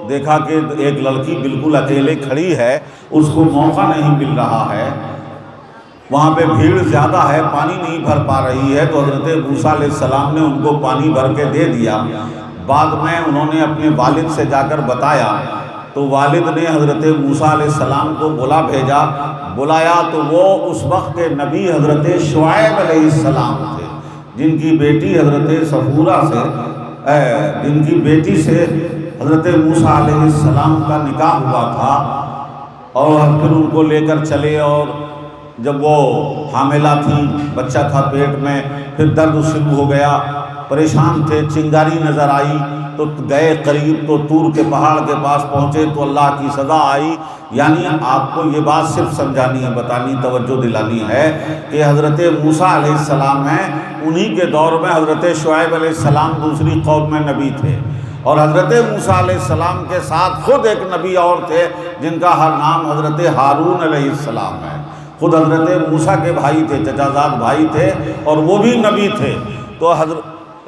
دیکھا کہ ایک لڑکی بالکل اکیلے کھڑی ہے، اس کو موقع نہیں مل رہا ہے، وہاں پہ بھیڑ زیادہ ہے، پانی نہیں بھر پا رہی ہے، تو حضرت موسیٰ علیہ السلام نے ان کو پانی بھر کے دے دیا۔ بعد میں انہوں نے اپنے والد سے جا کر بتایا تو والد نے حضرت موسیٰ علیہ السلام کو بلایا تو وہ اس وقت کے نبی حضرت شعیب علیہ السلام تھے، جن کی بیٹی حضرت صفورہ جن کی بیٹی سے حضرت موسیٰ علیہ السلام کا نکاح ہوا تھا، اور پھر ان کو لے کر چلے، اور جب وہ حاملہ تھی، بچہ تھا پیٹ میں، پھر درد شروع ہو گیا، پریشان تھے، چنگاری نظر آئی تو گئے قریب، تو طور کے پہاڑ کے پاس پہنچے تو اللہ کی سزا آئی۔ یعنی آپ کو یہ بات صرف سمجھانی ہے، بتانی، توجہ دلانی ہے کہ حضرت موسیٰ علیہ السلام ہیں، انہی کے دور میں حضرت شعیب علیہ السلام دوسری قوم میں نبی تھے، اور حضرت موسیٰ علیہ السلام کے ساتھ خود ایک نبی اور تھے جن کا ہر نام حضرت ہارون علیہ السلام ہے، خود حضرت موسیٰ کے بھائی تھے، چچا زاد بھائی تھے، اور وہ بھی نبی تھے۔ تو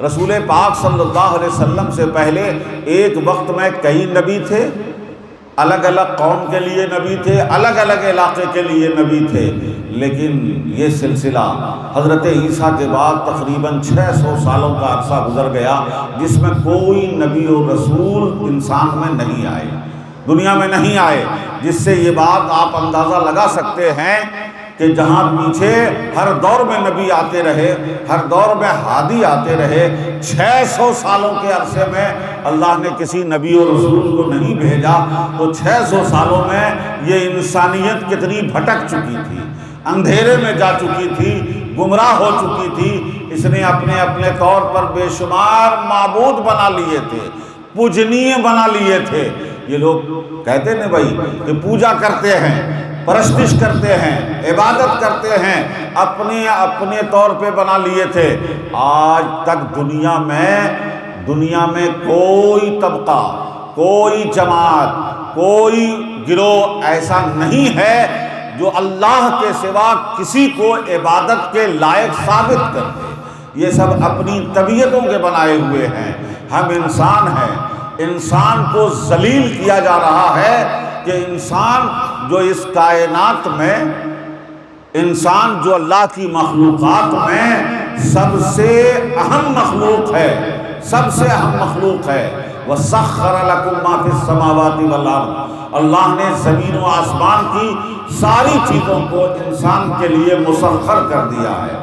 رسول پاک صلی اللہ علیہ وسلم سے پہلے ایک وقت میں کئی نبی تھے، الگ الگ قوم کے لیے نبی تھے، الگ الگ علاقے کے لیے نبی تھے، لیکن یہ سلسلہ حضرت عیسیٰ کے بعد تقریباً 600 سالوں کا عرصہ گزر گیا جس میں کوئی نبی و رسول انسان میں نہیں آئے، دنیا میں نہیں آئے، جس سے یہ بات آپ اندازہ لگا سکتے ہیں کہ جہاں پیچھے ہر دور میں نبی آتے رہے، ہر دور میں ہادی آتے رہے، 600 سالوں کے عرصے میں اللہ نے کسی نبی اور رسول کو نہیں بھیجا، تو 600 سالوں میں یہ انسانیت کتنی بھٹک چکی تھی، اندھیرے میں جا چکی تھی، گمراہ ہو چکی تھی۔ اس نے اپنے اپنے طور پر بے شمار معبود بنا لیے تھے، پوجنیے بنا لیے تھے۔ یہ لوگ کہتے ہیں بھائی کہ پوجا کرتے ہیں، پرستش کرتے ہیں، عبادت کرتے ہیں، اپنے طور پہ بنا لیے تھے۔ آج تک دنیا میں کوئی طبقہ، کوئی جماعت، کوئی گروہ ایسا نہیں ہے جو اللہ کے سوا کسی کو عبادت کے لائق ثابت کر دے۔ یہ سب اپنی طبیعتوں کے بنائے ہوئے ہیں۔ ہم انسان ہیں، انسان کو ذلیل کیا جا رہا ہے کہ انسان جو اس کائنات میں، انسان جو اللہ کی مخلوقات میں سب سے اہم مخلوق ہے، سب سے اہم مخلوق ہے۔ وَسَخَّرَ لَكُم مَّا فِي السَّمَاوَاتِ وَالْأَرْضِ، اللہ نے زمین و آسمان کی ساری چیزوں کو انسان کے لیے مسخر کر دیا ہے،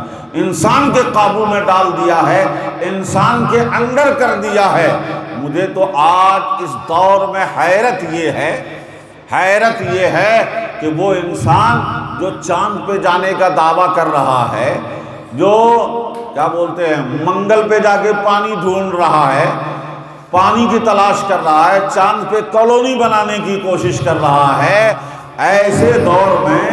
انسان کے قابو میں ڈال دیا ہے، انسان کے انڈر کر دیا ہے۔ مجھے تو آج اس دور میں حیرت یہ ہے کہ وہ انسان جو چاند پہ جانے کا دعویٰ کر رہا ہے، جو کیا بولتے ہیں منگل پہ جا کے پانی ڈھونڈ رہا ہے، پانی کی تلاش کر رہا ہے، چاند پہ کالونی بنانے کی کوشش کر رہا ہے، ایسے دور میں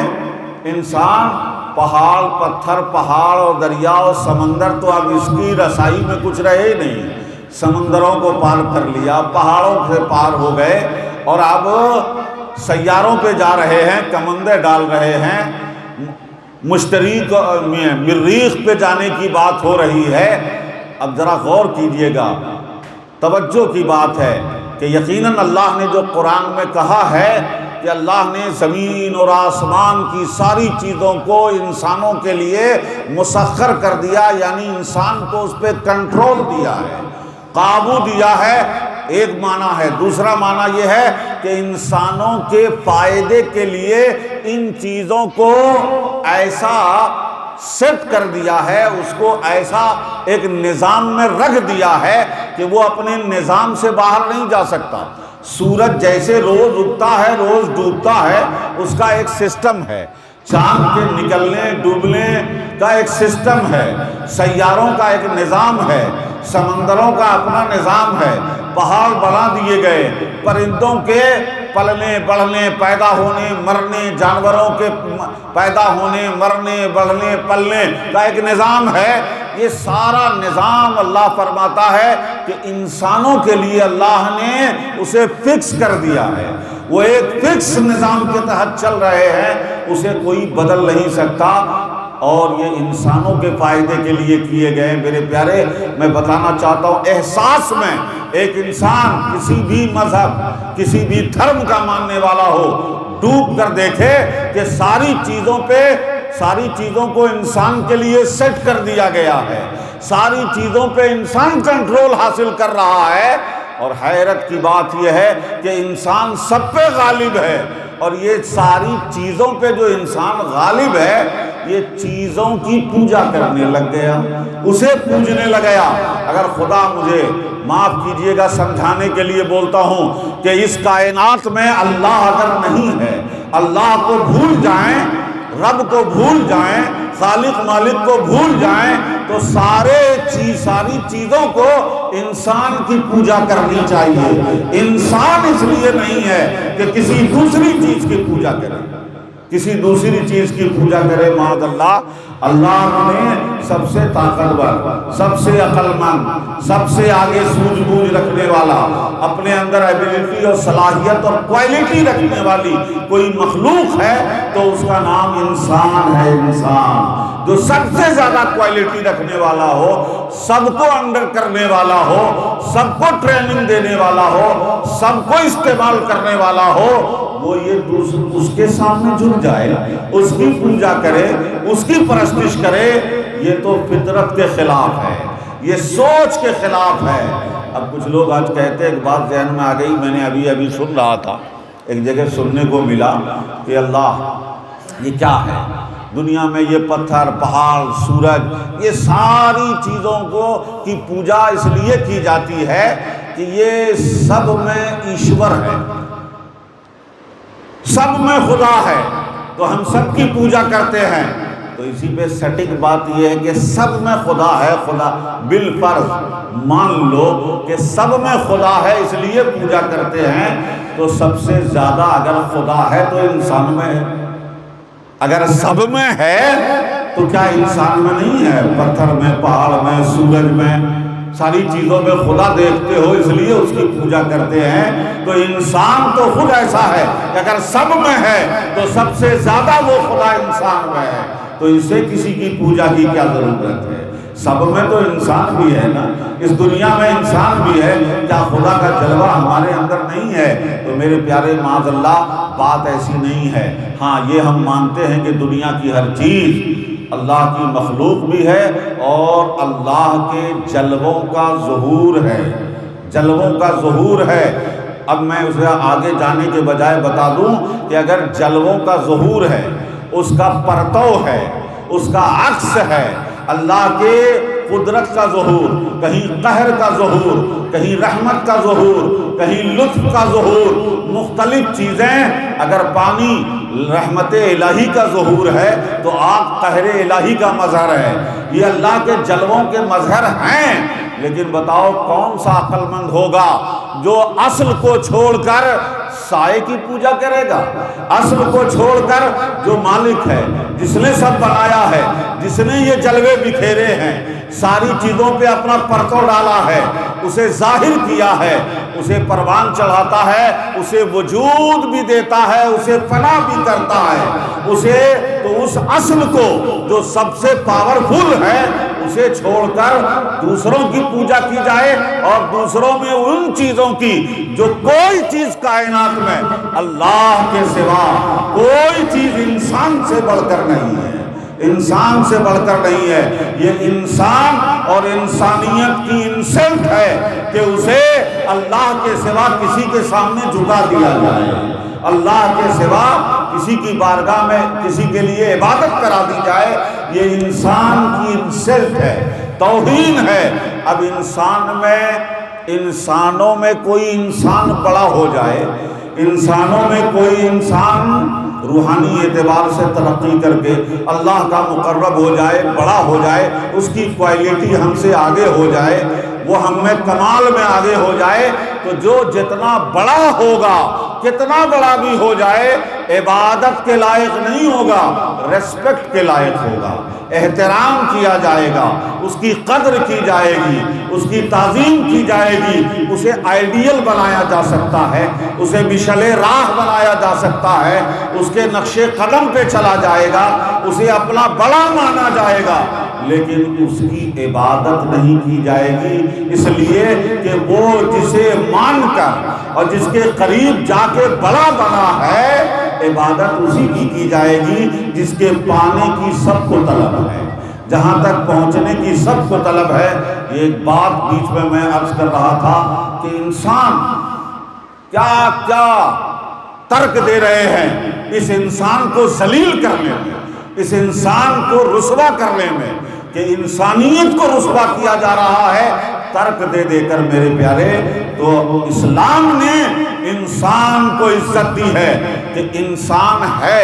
انسان پہاڑ پتھر، پہاڑ اور دریا اور سمندر تو اب اس کی رسائی میں کچھ رہے ہی نہیں، سمندروں کو پار کر لیا، پہاڑوں سے پار ہو گئے، اور اب سیاروں پہ جا رہے ہیں، کمندیں ڈال رہے ہیں، مشتری مریخ پہ جانے کی بات ہو رہی ہے۔ اب ذرا غور کیجئے گا، توجہ کی بات ہے کہ یقیناً اللہ نے جو قرآن میں کہا ہے کہ اللہ نے زمین اور آسمان کی ساری چیزوں کو انسانوں کے لیے مسخر کر دیا، یعنی انسان کو اس پہ کنٹرول دیا ہے، قابو دیا ہے، ایک معنی ہے۔ دوسرا معنی یہ ہے کہ انسانوں کے فائدے کے لیے ان چیزوں کو ایسا سیٹ کر دیا ہے، اس کو ایسا ایک نظام میں رکھ دیا ہے کہ وہ اپنے نظام سے باہر نہیں جا سکتا۔ سورج جیسے روز اگتا ہے، روز ڈوبتا ہے، اس کا ایک سسٹم ہے، چاند کے نکلنے ڈوبنے کا ایک سسٹم ہے، سیاروں کا ایک نظام ہے، سمندروں کا اپنا نظام ہے، پہاڑ بنا دیے گئے، پرندوں کے پلنے بڑھنے، پیدا ہونے مرنے، جانوروں کے پیدا ہونے مرنے بڑھنے پلنے کا ایک نظام ہے۔ یہ سارا نظام اللہ فرماتا ہے کہ انسانوں کے لیے اللہ نے اسے فکس کر دیا ہے، وہ ایک فکس نظام کے تحت چل رہے ہیں، اسے کوئی بدل نہیں سکتا، اور یہ انسانوں کے فائدے کے لیے کیے گئے۔ میرے پیارے، میں بتانا چاہتا ہوں، احساس میں ایک انسان کسی بھی مذہب، کسی بھی دھرم کا ماننے والا ہو، ڈوب کر دیکھے کہ ساری چیزوں کو انسان کے لیے سیٹ کر دیا گیا ہے، ساری چیزوں پہ انسان کنٹرول حاصل کر رہا ہے، اور حیرت کی بات یہ ہے کہ انسان سب پہ غالب ہے، اور یہ ساری چیزوں پہ جو انسان غالب ہے، یہ چیزوں کی پوجا کرنے لگ گیا، اسے پوجنے لگ گیا۔ اگر خدا مجھے معاف کیجئے گا، سمجھانے کے لیے بولتا ہوں کہ اس کائنات میں اللہ اگر نہیں ہے، اللہ کو بھول جائیں، رب کو بھول جائیں، خالق مالک کو بھول جائیں، تو ساری چیزوں کو انسان کی پوجا کرنی چاہیے۔ انسان اس لیے نہیں ہے کہ کسی دوسری چیز کی پوجا کرے، کسی دوسری چیز کی پوجا کرے، معاذ اللہ۔ اللہ نے سب سے طاقتور، سب سے عقل مند، سب سے آگے سوجھ بوجھ رکھنے والا، اپنے اندر ایبیلٹی اور صلاحیت اور کوالٹی رکھنے والی کوئی مخلوق ہے تو اس کا نام انسان ہے۔ انسان جو سب سے زیادہ کوالٹی رکھنے والا ہو، سب کو انڈر کرنے والا ہو، سب کو ٹریننگ دینے والا ہو، سب کو استعمال کرنے والا ہو، وہ یہ اس کے سامنے جھک جائے، اس کی پوجا کرے، اس کی پرستش کرے، یہ تو فطرت کے خلاف ہے، یہ سوچ کے خلاف ہے۔ اب کچھ لوگ آج کہتے ہیں، ایک بات ذہن میں آ گئی، میں نے ابھی سن رہا تھا، ایک جگہ سننے کو ملا کہ اللہ یہ کیا ہے، دنیا میں یہ پتھر، پہاڑ، سورج، یہ ساری چیزوں کی پوجا اس لیے کی جاتی ہے کہ یہ سب میں ایشور ہے، سب میں خدا ہے، تو ہم سب کی پوجا کرتے ہیں۔ تو اسی پہ سٹک بات یہ ہے کہ سب میں خدا ہے، خدا بالفرض مان لو کہ سب میں خدا ہے اس لیے پوجا کرتے ہیں، تو سب سے زیادہ اگر خدا ہے تو انسان میں ہے، اگر سب میں ہے تو کیا انسان میں نہیں ہے؟ پتھر میں، پہاڑ میں، سورج میں، ساری چیزوں میں خدا دیکھتے ہو اس لیے اس کی پوجا کرتے ہیں۔ تو انسان تو خود ایسا ہے کہ اگر سب میں ہے تو سب سے زیادہ وہ خدا انسان میں ہے، تو اسے کسی کی پوجا کی کیا ضرورت ہے؟ سب میں تو انسان بھی ہے نا، اس دنیا میں انسان بھی ہے، کیا خدا کا جلوہ ہمارے اندر نہیں ہے؟ تو میرے پیارے، معاذ اللہ، بات ایسی نہیں ہے۔ ہاں یہ ہم مانتے ہیں کہ دنیا کی ہر چیز اللہ کی مخلوق بھی ہے اور اللہ کے جلووں کا ظہور ہے، جلووں کا ظہور ہے۔ اب میں اسے آگے جانے کے بجائے بتا دوں کہ اگر جلووں کا ظہور ہے، اس کا پرتو ہے، اس کا عکس ہے، اللہ کے قدرت کا ظہور، کہیں قہر کا ظہور، کہیں رحمت کا ظہور، کہیں لطف کا ظہور، مختلف چیزیں۔ اگر پانی رحمت الہی کا ظہور ہے تو آگ قہر الہی کا مظہر ہے، یہ اللہ کے جلووں کے مظہر ہیں۔ لیکن بتاؤ کون سا عقل مند ہوگا جو اصل کو چھوڑ کر سائے کی پوجا کرے گا؟ اصل کو چھوڑ کر جو مالک ہے، جس نے سب بنایا ہے، جس نے یہ جلوے بکھیرے ہیں، ساری چیزوں پہ اپنا پرتو ڈالا ہے، اسے ظاہر کیا ہے، اسے پروان چڑھاتا ہے، اسے وجود بھی دیتا ہے، اسے فنا بھی کرتا ہے، اسے تو اس اصل کو جو سب سے پاورفل ہے اسے چھوڑ کر دوسروں کی پوجا کی جائے، اور دوسروں میں ان چیزوں کی جو کوئی چیز کائنات میں اللہ کے سوا کوئی چیز انسان سے بڑھ کر نہیں ہے، انسان سے بڑھ کر نہیں ہے۔ یہ انسان اور انسانیت کی انسلٹ ہے کہ اسے اللہ کے سوا کسی کے سامنے جھکا دیا جائے، اللہ کے سوا کسی کی بارگاہ میں کسی کے لیے عبادت کرا دی جائے، یہ انسان کی انسلٹ ہے، توہین ہے۔ اب انسانوں میں کوئی انسان بڑا ہو جائے، انسانوں میں کوئی انسان روحانی اعتبار سے ترقی کر کے اللہ کا مقرب ہو جائے، بڑا ہو جائے، اس کی کوالٹی ہم سے آگے ہو جائے، وہ ہم میں کمال میں آگے ہو جائے، تو جو جتنا بڑا ہوگا، کتنا بڑا بھی ہو جائے، عبادت کے لائق نہیں ہوگا، ریسپیکٹ کے لائق ہوگا، احترام کیا جائے گا، اس کی قدر کی جائے گی، اس کی تعظیم کی جائے گی، اسے آئیڈیل بنایا جا سکتا ہے، اسے مشعل راہ بنایا جا سکتا ہے، اس کے نقش قدم پہ چلا جائے گا، اسے اپنا بڑا مانا جائے گا، لیکن اس کی عبادت نہیں کی جائے گی، اس لیے کہ وہ جسے مان کر اور جس کے قریب جا کے بڑا بنا ہے، عبادت اسی کی جائے گی جس کے پانے کی سب کو طلب ہے، جہاں تک پہنچنے کی سب کو طلب ہے۔ یہ ایک بات بیچ میں عرض کر رہا تھا کہ انسان کیا کیا ترک دے رہے ہیں اس انسان کو ذلیل کرنے میں، اس انسان کو رسوا کرنے میں، کہ انسانیت کو رسوا کیا جا رہا ہے ترک دے دے کر میرے پیارے۔ تو اسلام نے انسان کو عزت دی ہے کہ انسان ہے،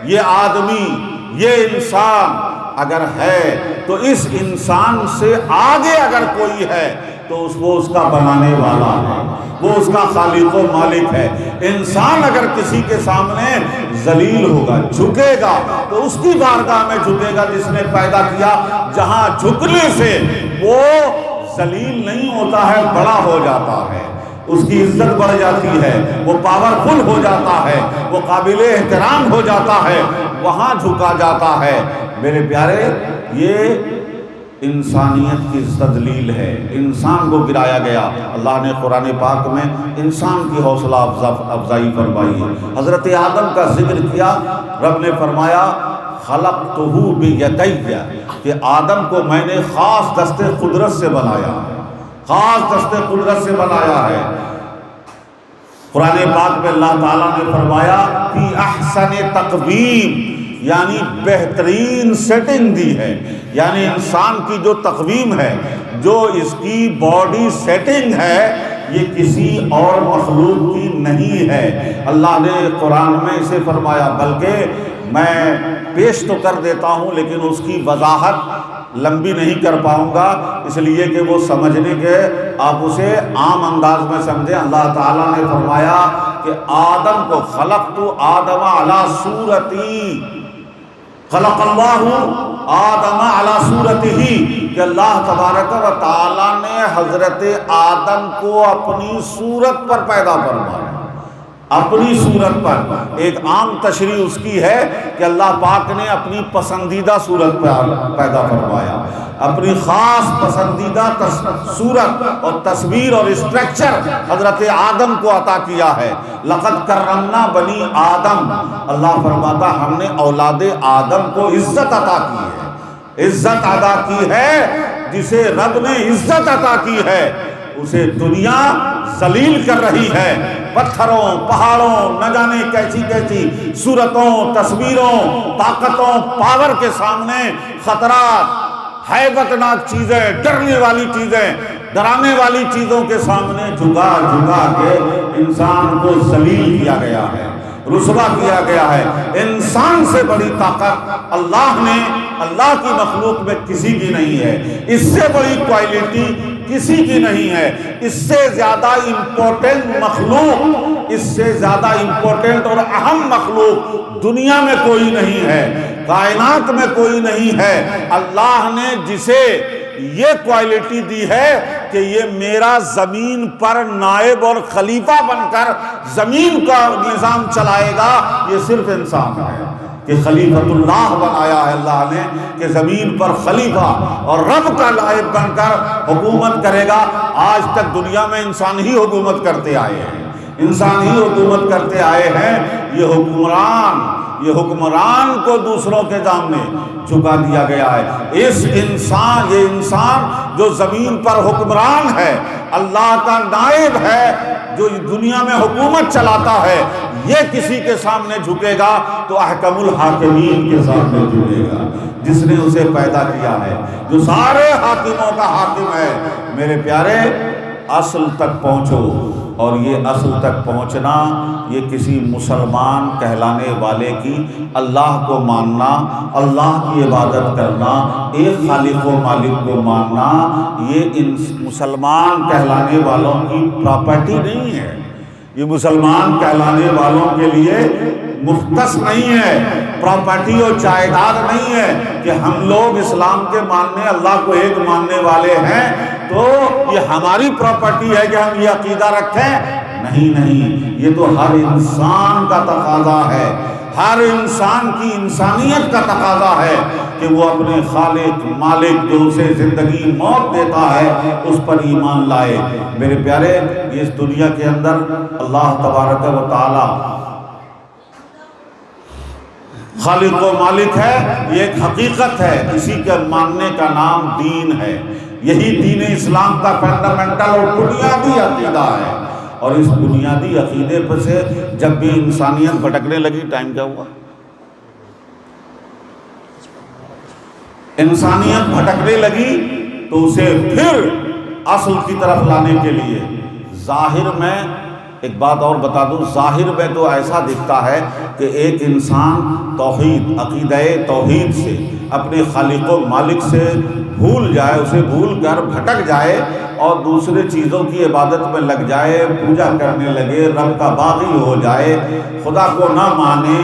یہ آدمی، یہ انسان اگر ہے تو اس انسان سے آگے اگر کوئی ہے تو وہ اس کا بنانے والا ہے، وہ اس کا خالق و مالک ہے۔ انسان اگر کسی کے سامنے ذلیل ہوگا، جھکے گا، تو اس کی بارگاہ میں جھکے گا جس نے پیدا کیا، جہاں جھکنے سے وہ ذلیل نہیں ہوتا ہے، بڑا ہو جاتا ہے، اس کی عزت بڑھ جاتی ہے، وہ پاورفل ہو جاتا ہے، وہ قابل احترام ہو جاتا ہے، وہاں جھکا جاتا ہے۔ میرے پیارے، یہ انسانیت کی تذلیل ہے، انسان کو گرایا گیا۔ اللہ نے قرآن پاک میں انسان کی حوصلہ افزائی فرمائی ہے۔ حضرت آدم کا ذکر کیا، رب نے فرمایا خلقتہ بیدی، کہ آدم کو میں نے خاص دست قدرت سے بنایا، خاص دست قدرت سے بنایا ہے۔ قرآن پاک میں اللہ تعالیٰ نے فرمایا فی احسن تقویم، یعنی بہترین سیٹنگ دی ہے، یعنی انسان کی جو تقویم ہے، جو اس کی باڈی سیٹنگ ہے، یہ کسی اور مخلوق کی نہیں ہے۔ اللہ نے قرآن میں اسے فرمایا، بلکہ میں پیش تو کر دیتا ہوں لیکن اس کی وضاحت لمبی نہیں کر پاؤں گا، اس لیے کہ وہ سمجھنے کے آپ اسے عام انداز میں سمجھیں۔ اللہ تعالیٰ نے فرمایا کہ آدم کو خلقت آدم علی صورتی، خلق اللہ آدم علی صورتہ، کہ اللہ تبارک و تعالیٰ نے حضرت آدم کو اپنی صورت پر پیدا فرمایا، اپنی صورت پر۔ ایک عام تشریح اس کی ہے کہ اللہ پاک نے اپنی پسندیدہ صورت پر پیدا فرمایا، اپنی خاص پسندیدہ صورت اور تصویر اور اسٹرکچر حضرت آدم کو عطا کیا ہے۔ لقد کرمنا بنی آدم، اللہ فرماتا ہم نے اولاد آدم کو عزت عطا کی ہے، عزت عطا کی ہے۔ جسے رب نے عزت عطا کی ہے اسے دنیا ذلیل کر رہی ہے، پتھروں، پہاڑوں، نہ جانے کیسی کیسی صورتوں، تصویروں، طاقتوں، پاور کے سامنے، خطرات، ہیبت ناک چیزیں، ڈرنے والی چیزیں، ڈرانے والی چیزوں کے سامنے جھکا جھکا کے انسان کو ذلیل کیا گیا ہے، رسوا کیا گیا ہے۔ انسان سے بڑی طاقت اللہ نے، اللہ کی مخلوق میں کسی کی نہیں ہے۔ اس سے بڑی کوالٹی کسی کی نہیں ہے۔ اس سے زیادہ امپورٹنٹ مخلوق، اس سے زیادہ امپورٹنٹ اور اہم مخلوق دنیا میں کوئی نہیں ہے، کائنات میں کوئی نہیں ہے۔ اللہ نے جسے یہ کوالٹی دی ہے کہ یہ میرا زمین پر نائب اور خلیفہ بن کر زمین کا نظام چلائے گا، یہ صرف انسان ہے کہ خلیفۃ اللہ بنایا ہے اللہ نے کہ زمین پر خلیفہ اور رب کا نائب بن کر حکومت کرے گا۔ آج تک دنیا میں انسان ہی حکومت کرتے آئے ہیں، انسان ہی حکومت کرتے آئے ہیں۔ یہ حکمران کو دوسروں کے سامنے جھکا دیا گیا ہے۔ یہ انسان جو زمین پر حکمران ہے، اللہ کا نائب ہے، جو دنیا میں حکومت چلاتا ہے، یہ کسی کے سامنے جھکے گا تو احکم الحاکمین کے سامنے جھکے گا، جس نے اسے پیدا کیا ہے، جو سارے حاکموں کا حاکم ہے۔ میرے پیارے، اصل تک پہنچو، اور یہ اصل تک پہنچنا یہ کسی مسلمان کہلانے والے کی اللہ کو ماننا، اللہ کی عبادت کرنا، ایک خالق و مالک کو ماننا، یہ ان مسلمان کہلانے والوں کی پراپرٹی نہیں ہے، یہ مسلمان کہلانے والوں کے لیے مختص نہیں ہے، پراپرٹی اور جائیداد نہیں ہے کہ ہم لوگ اسلام کے ماننے، اللہ کو ایک ماننے والے ہیں تو یہ ہماری پراپرٹی ہے کہ ہم یہ عقیدہ رکھیں۔ نہیں، یہ تو ہر انسان کا تقاضا ہے، ہر انسان کی انسانیت کا تقاضا ہے کہ وہ اپنے خالق مالک جو اسے زندگی موت دیتا ہے اس پر ایمان لائے۔ میرے پیارے، اس دنیا کے اندر اللہ تبارک و تعالی خالق و مالک ہے، یہ ایک حقیقت ہے، اسی کے ماننے کا نام دین ہے۔ یہی دین اسلام کا فنڈامنٹل اور بنیادی عقیدہ ہے، اور اس بنیادی عقیدے پر سے جب بھی انسانیت بھٹکنے لگی، ٹائم کیا ہوا؟ انسانیت بھٹکنے لگی تو اسے پھر اصل کی طرف لانے کے لیے ظاہر میں ایک بات اور بتا دوں، ظاہر میں تو ایسا دکھتا ہے کہ ایک انسان توحید، عقیدہ توحید سے، اپنے خالق و مالک سے بھول جائے، اسے بھول کر بھٹک جائے اور دوسرے چیزوں کی عبادت میں لگ جائے، پوجا کرنے لگے، رب کا باغی ہو جائے، خدا کو نہ مانے،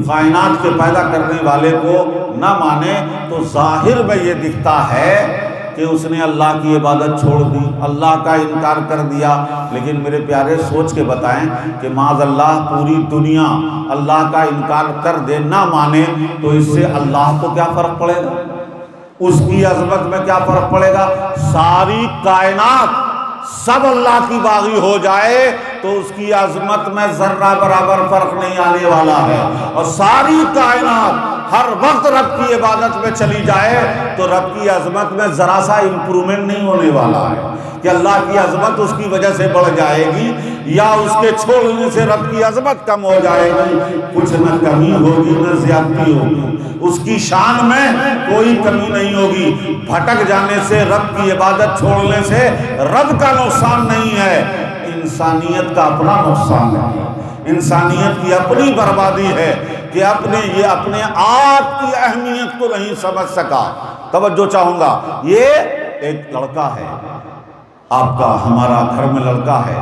کائنات کے پیدا کرنے والے کو نہ مانے، تو ظاہر میں یہ دکھتا ہے کہ اس نے اللہ کی عبادت چھوڑ دی، اللہ کا انکار کر دیا۔ لیکن میرے پیارے، سوچ کے بتائیں کہ معاذ اللہ پوری دنیا اللہ کا انکار کر دے، نہ مانے، تو اس سے اللہ کو کیا فرق پڑے گا؟ اس کی عظمت میں کیا فرق پڑے گا؟ ساری کائنات سب اللہ کی باغی ہو جائے تو اس کی عظمت میں ذرہ برابر فرق نہیں آنے والا ہے، اور ساری کائنات ہر وقت رب کی عبادت میں چلی جائے تو رب کی عظمت میں ذرا سا امپرومنٹ نہیں ہونے والا ہے کہ اللہ کی عظمت اس کی وجہ سے بڑھ جائے گی یا اس کے چھوڑنے سے رب کی عظمت کم ہو جائے گی۔ کچھ نہ کمی ہوگی نہ زیادتی ہوگی، اس کی شان میں کوئی کمی نہیں ہوگی۔ بھٹک جانے سے، رب کی عبادت چھوڑنے سے رب کا نقصان نہیں ہے، انسانیت کا اپنا نقصان ہے، انسانیت کی اپنی بربادی ہے کہ یہ اپنے آپ کی اہمیت کو نہیں سمجھ سکا۔ توجہ چاہوں گا، یہ ایک لڑکا ہے آپ کا، ہمارا گھر میں لڑکا ہے،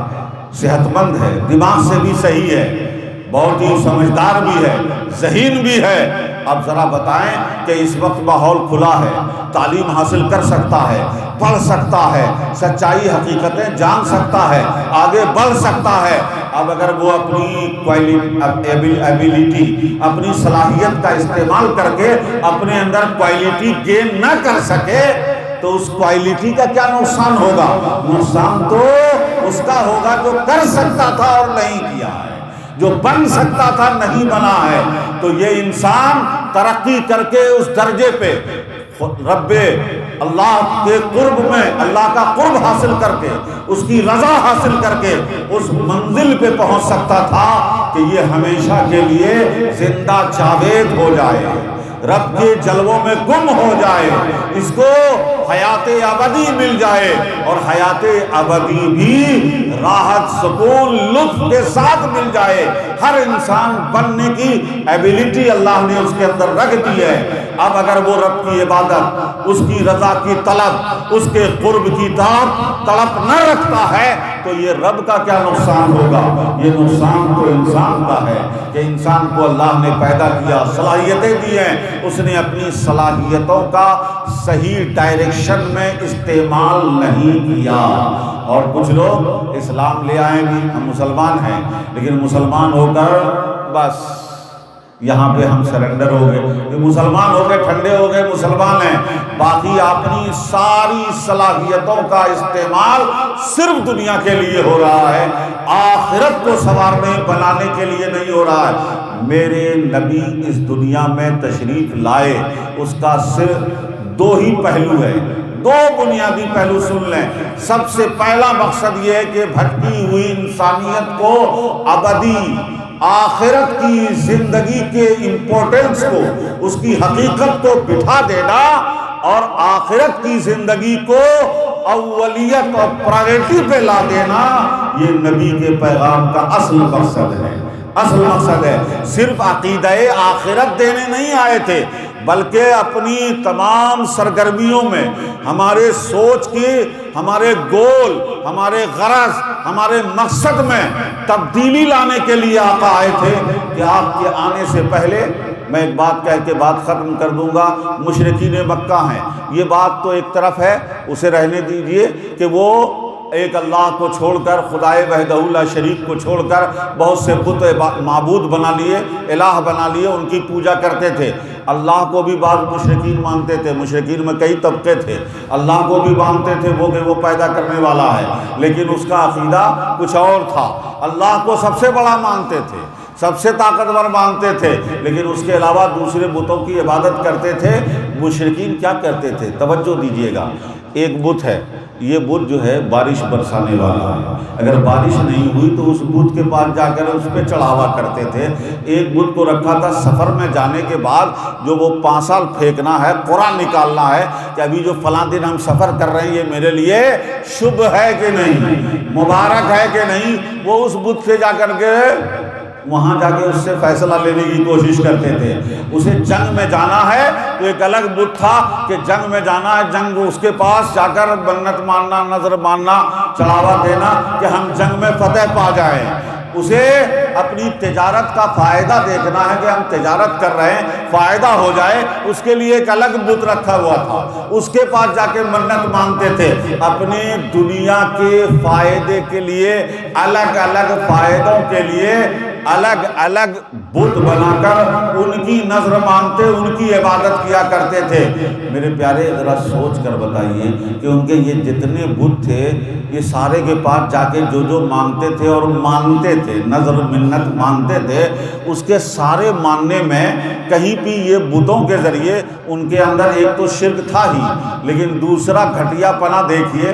صحت مند ہے، دماغ سے بھی صحیح ہے، بہت ہی سمجھدار بھی ہے، ذہین بھی ہے۔ اب ذرا بتائیں کہ اس وقت ماحول کھلا ہے، تعلیم حاصل کر سکتا ہے، پڑھ سکتا ہے، سچائی حقیقتیں جان سکتا ہے، آگے بڑھ سکتا ہے۔ اب اگر وہ اپنی ایبیلٹی، اپنی صلاحیت کا استعمال کر کے اپنے اندر کوالٹی گین نہ کر سکے تو اس کوالٹی کا کیا نقصان ہوگا؟ نقصان تو اس کا ہوگا جو کر سکتا تھا اور نہیں کیا ہے، جو بن سکتا تھا نہیں بنا ہے۔ تو یہ انسان ترقی کر کے اس درجے پہ رب اللہ کے قرب میں، اللہ کا قرب حاصل کر کے، اس کی رضا حاصل کر کے اس منزل پہ پہنچ سکتا تھا کہ یہ ہمیشہ کے لیے زندہ جاوید ہو جائے، رب کے جلووں میں گم ہو جائے، اس کو حیات ابدی مل جائے، اور حیات ابدی بھی راحت سکون لطف کے ساتھ مل جائے۔ ہر انسان بننے کی ایبیلٹی اللہ نے اس کے اندر رکھ دی ہے۔ اب اگر وہ رب کی عبادت، اس کی رضا کی طلب، اس کے قرب کی تڑپ نہ رکھتا ہے تو یہ رب کا کیا نقصان ہوگا؟ یہ نقصان تو انسان کا ہے کہ انسان کو اللہ نے پیدا کیا، صلاحیتیں دی ہیں، اس نے اپنی صلاحیتوں کا صحیح ڈائریکشن میں استعمال نہیں کیا۔ اور کچھ لوگ اسلام لے آئے بھی، ہم مسلمان ہیں، لیکن مسلمان ہو کر بس یہاں پہ ہم سرنڈر ہو گئے، یہ مسلمان ہو گئے، ٹھنڈے ہو گئے، مسلمان ہیں، باقی اپنی ساری صلاحیتوں کا استعمال صرف دنیا کے لیے ہو رہا ہے، آخرت کو سنوارنے بنانے کے لیے نہیں ہو رہا ہے۔ میرے نبی اس دنیا میں تشریف لائے، اس کا صرف دو ہی پہلو ہے، دو بنیادی پہلو سن لیں۔ سب سے پہلا مقصد یہ ہے کہ بھٹکی ہوئی انسانیت کو ابدی آخرت کی زندگی کے امپورٹنس کو، اس کی حقیقت کو بٹھا دینا اور آخرت کی زندگی کو اولیت اور پرائیورٹی پہ لا دینا، یہ نبی کے پیغام کا اصل مقصد ہے، اصل مقصد ہے۔ صرف عقیدہ آخرت دینے نہیں آئے تھے، بلکہ اپنی تمام سرگرمیوں میں ہمارے سوچ کی، ہمارے گول، ہمارے غرض، ہمارے مقصد میں تبدیلی لانے کے لیے آقا آئے تھے کہ آپ کے آنے سے پہلے، میں ایک بات کہہ کے بات ختم کر دوں گا، مشرکین مکہ ہیں، یہ بات تو ایک طرف ہے، اسے رہنے دیجئے کہ وہ ایک اللہ کو چھوڑ کر، خدائے وحدہ لا شریک کو چھوڑ کر بہت سے بت معبود بنا لیے، الہ بنا لیے، ان کی پوجا کرتے تھے۔ اللہ کو بھی بعض مشرکین مانتے تھے، مشرکین میں کئی طبقے تھے، اللہ کو بھی مانتے تھے وہ کہ وہ پیدا کرنے والا ہے، لیکن اس کا عقیدہ کچھ اور تھا۔ اللہ کو سب سے بڑا مانتے تھے، سب سے طاقتور مانتے تھے، لیکن اس کے علاوہ دوسرے بتوں کی عبادت کرتے تھے۔ مشرکین کیا کرتے تھے؟ توجہ دیجئے گا، ایک بت ہے، یہ بت جو ہے بارش برسانے والا ہے، اگر بارش نہیں ہوئی تو اس بت کے پاس جا کر اس پہ چڑھاوا کرتے تھے۔ ایک بت کو رکھا تھا، سفر میں جانے کے بعد جو وہ 5 سال پھینکنا ہے، قرآن نکالنا ہے کہ ابھی جو فلاں دن ہم سفر کر رہے ہیں یہ میرے لیے شبھ ہے کہ نہیں، مبارک ہے کہ نہیں، وہ اس بت سے جا کر کے وہاں جا کے اس سے فیصلہ لینے کی کوشش کرتے تھے۔ اسے جنگ میں جانا ہے تو ایک الگ بت تھا کہ جنگ میں جانا ہے، جنگ اس کے پاس جا کر منت ماننا، نظر ماننا، چڑھاوا دینا کہ ہم جنگ میں فتح پا جائیں۔ اسے اپنی تجارت کا فائدہ دیکھنا ہے کہ ہم تجارت کر رہے ہیں، فائدہ ہو جائے، اس کے لیے ایک الگ بت رکھا ہوا تھا، اس کے پاس جا کے منت مانگتے تھے۔ اپنے دنیا کے فائدے کے لیے، الگ الگ فائدوں کے لیے الگ الگ بت بنا کر ان کی نظر مانتے، ان کی عبادت کیا کرتے تھے۔ میرے پیارے ذرا سوچ کر بتائیے کہ ان کے یہ جتنے بت تھے، یہ سارے کے پاس جا کے جو جو مانگتے تھے اور مانتے تھے، نظر منت مانتے تھے، اس کے سارے ماننے میں کہیں بھی یہ بتوں کے ذریعے ان کے اندر ایک تو شرک تھا ہی، لیکن دوسرا گھٹیا پنا دیکھیے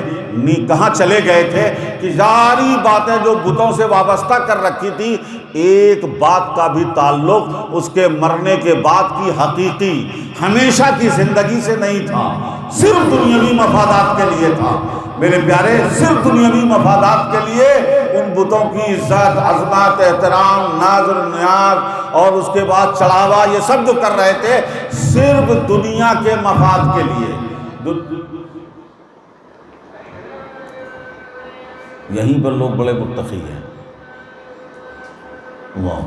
کہاں چلے گئے تھے کہ ساری باتیں جو بتوں سے وابستہ کر رکھی تھی، ایک بات کا بھی تعلق اس کے مرنے کے بعد کی حقیقی ہمیشہ کی زندگی سے نہیں تھا، صرف دنیاوی مفادات کے لیے تھا۔ میرے پیارے، صرف دنیاوی مفادات کے لیے ان بتوں کی عزت، عظمت، احترام، ناز و نیاز اور اس کے بعد چڑھاوا، یہ سب جو کر رہے تھے صرف دنیا کے مفاد کے لیے۔ یہیں پر لوگ بڑے متقی ہیں۔ اللہ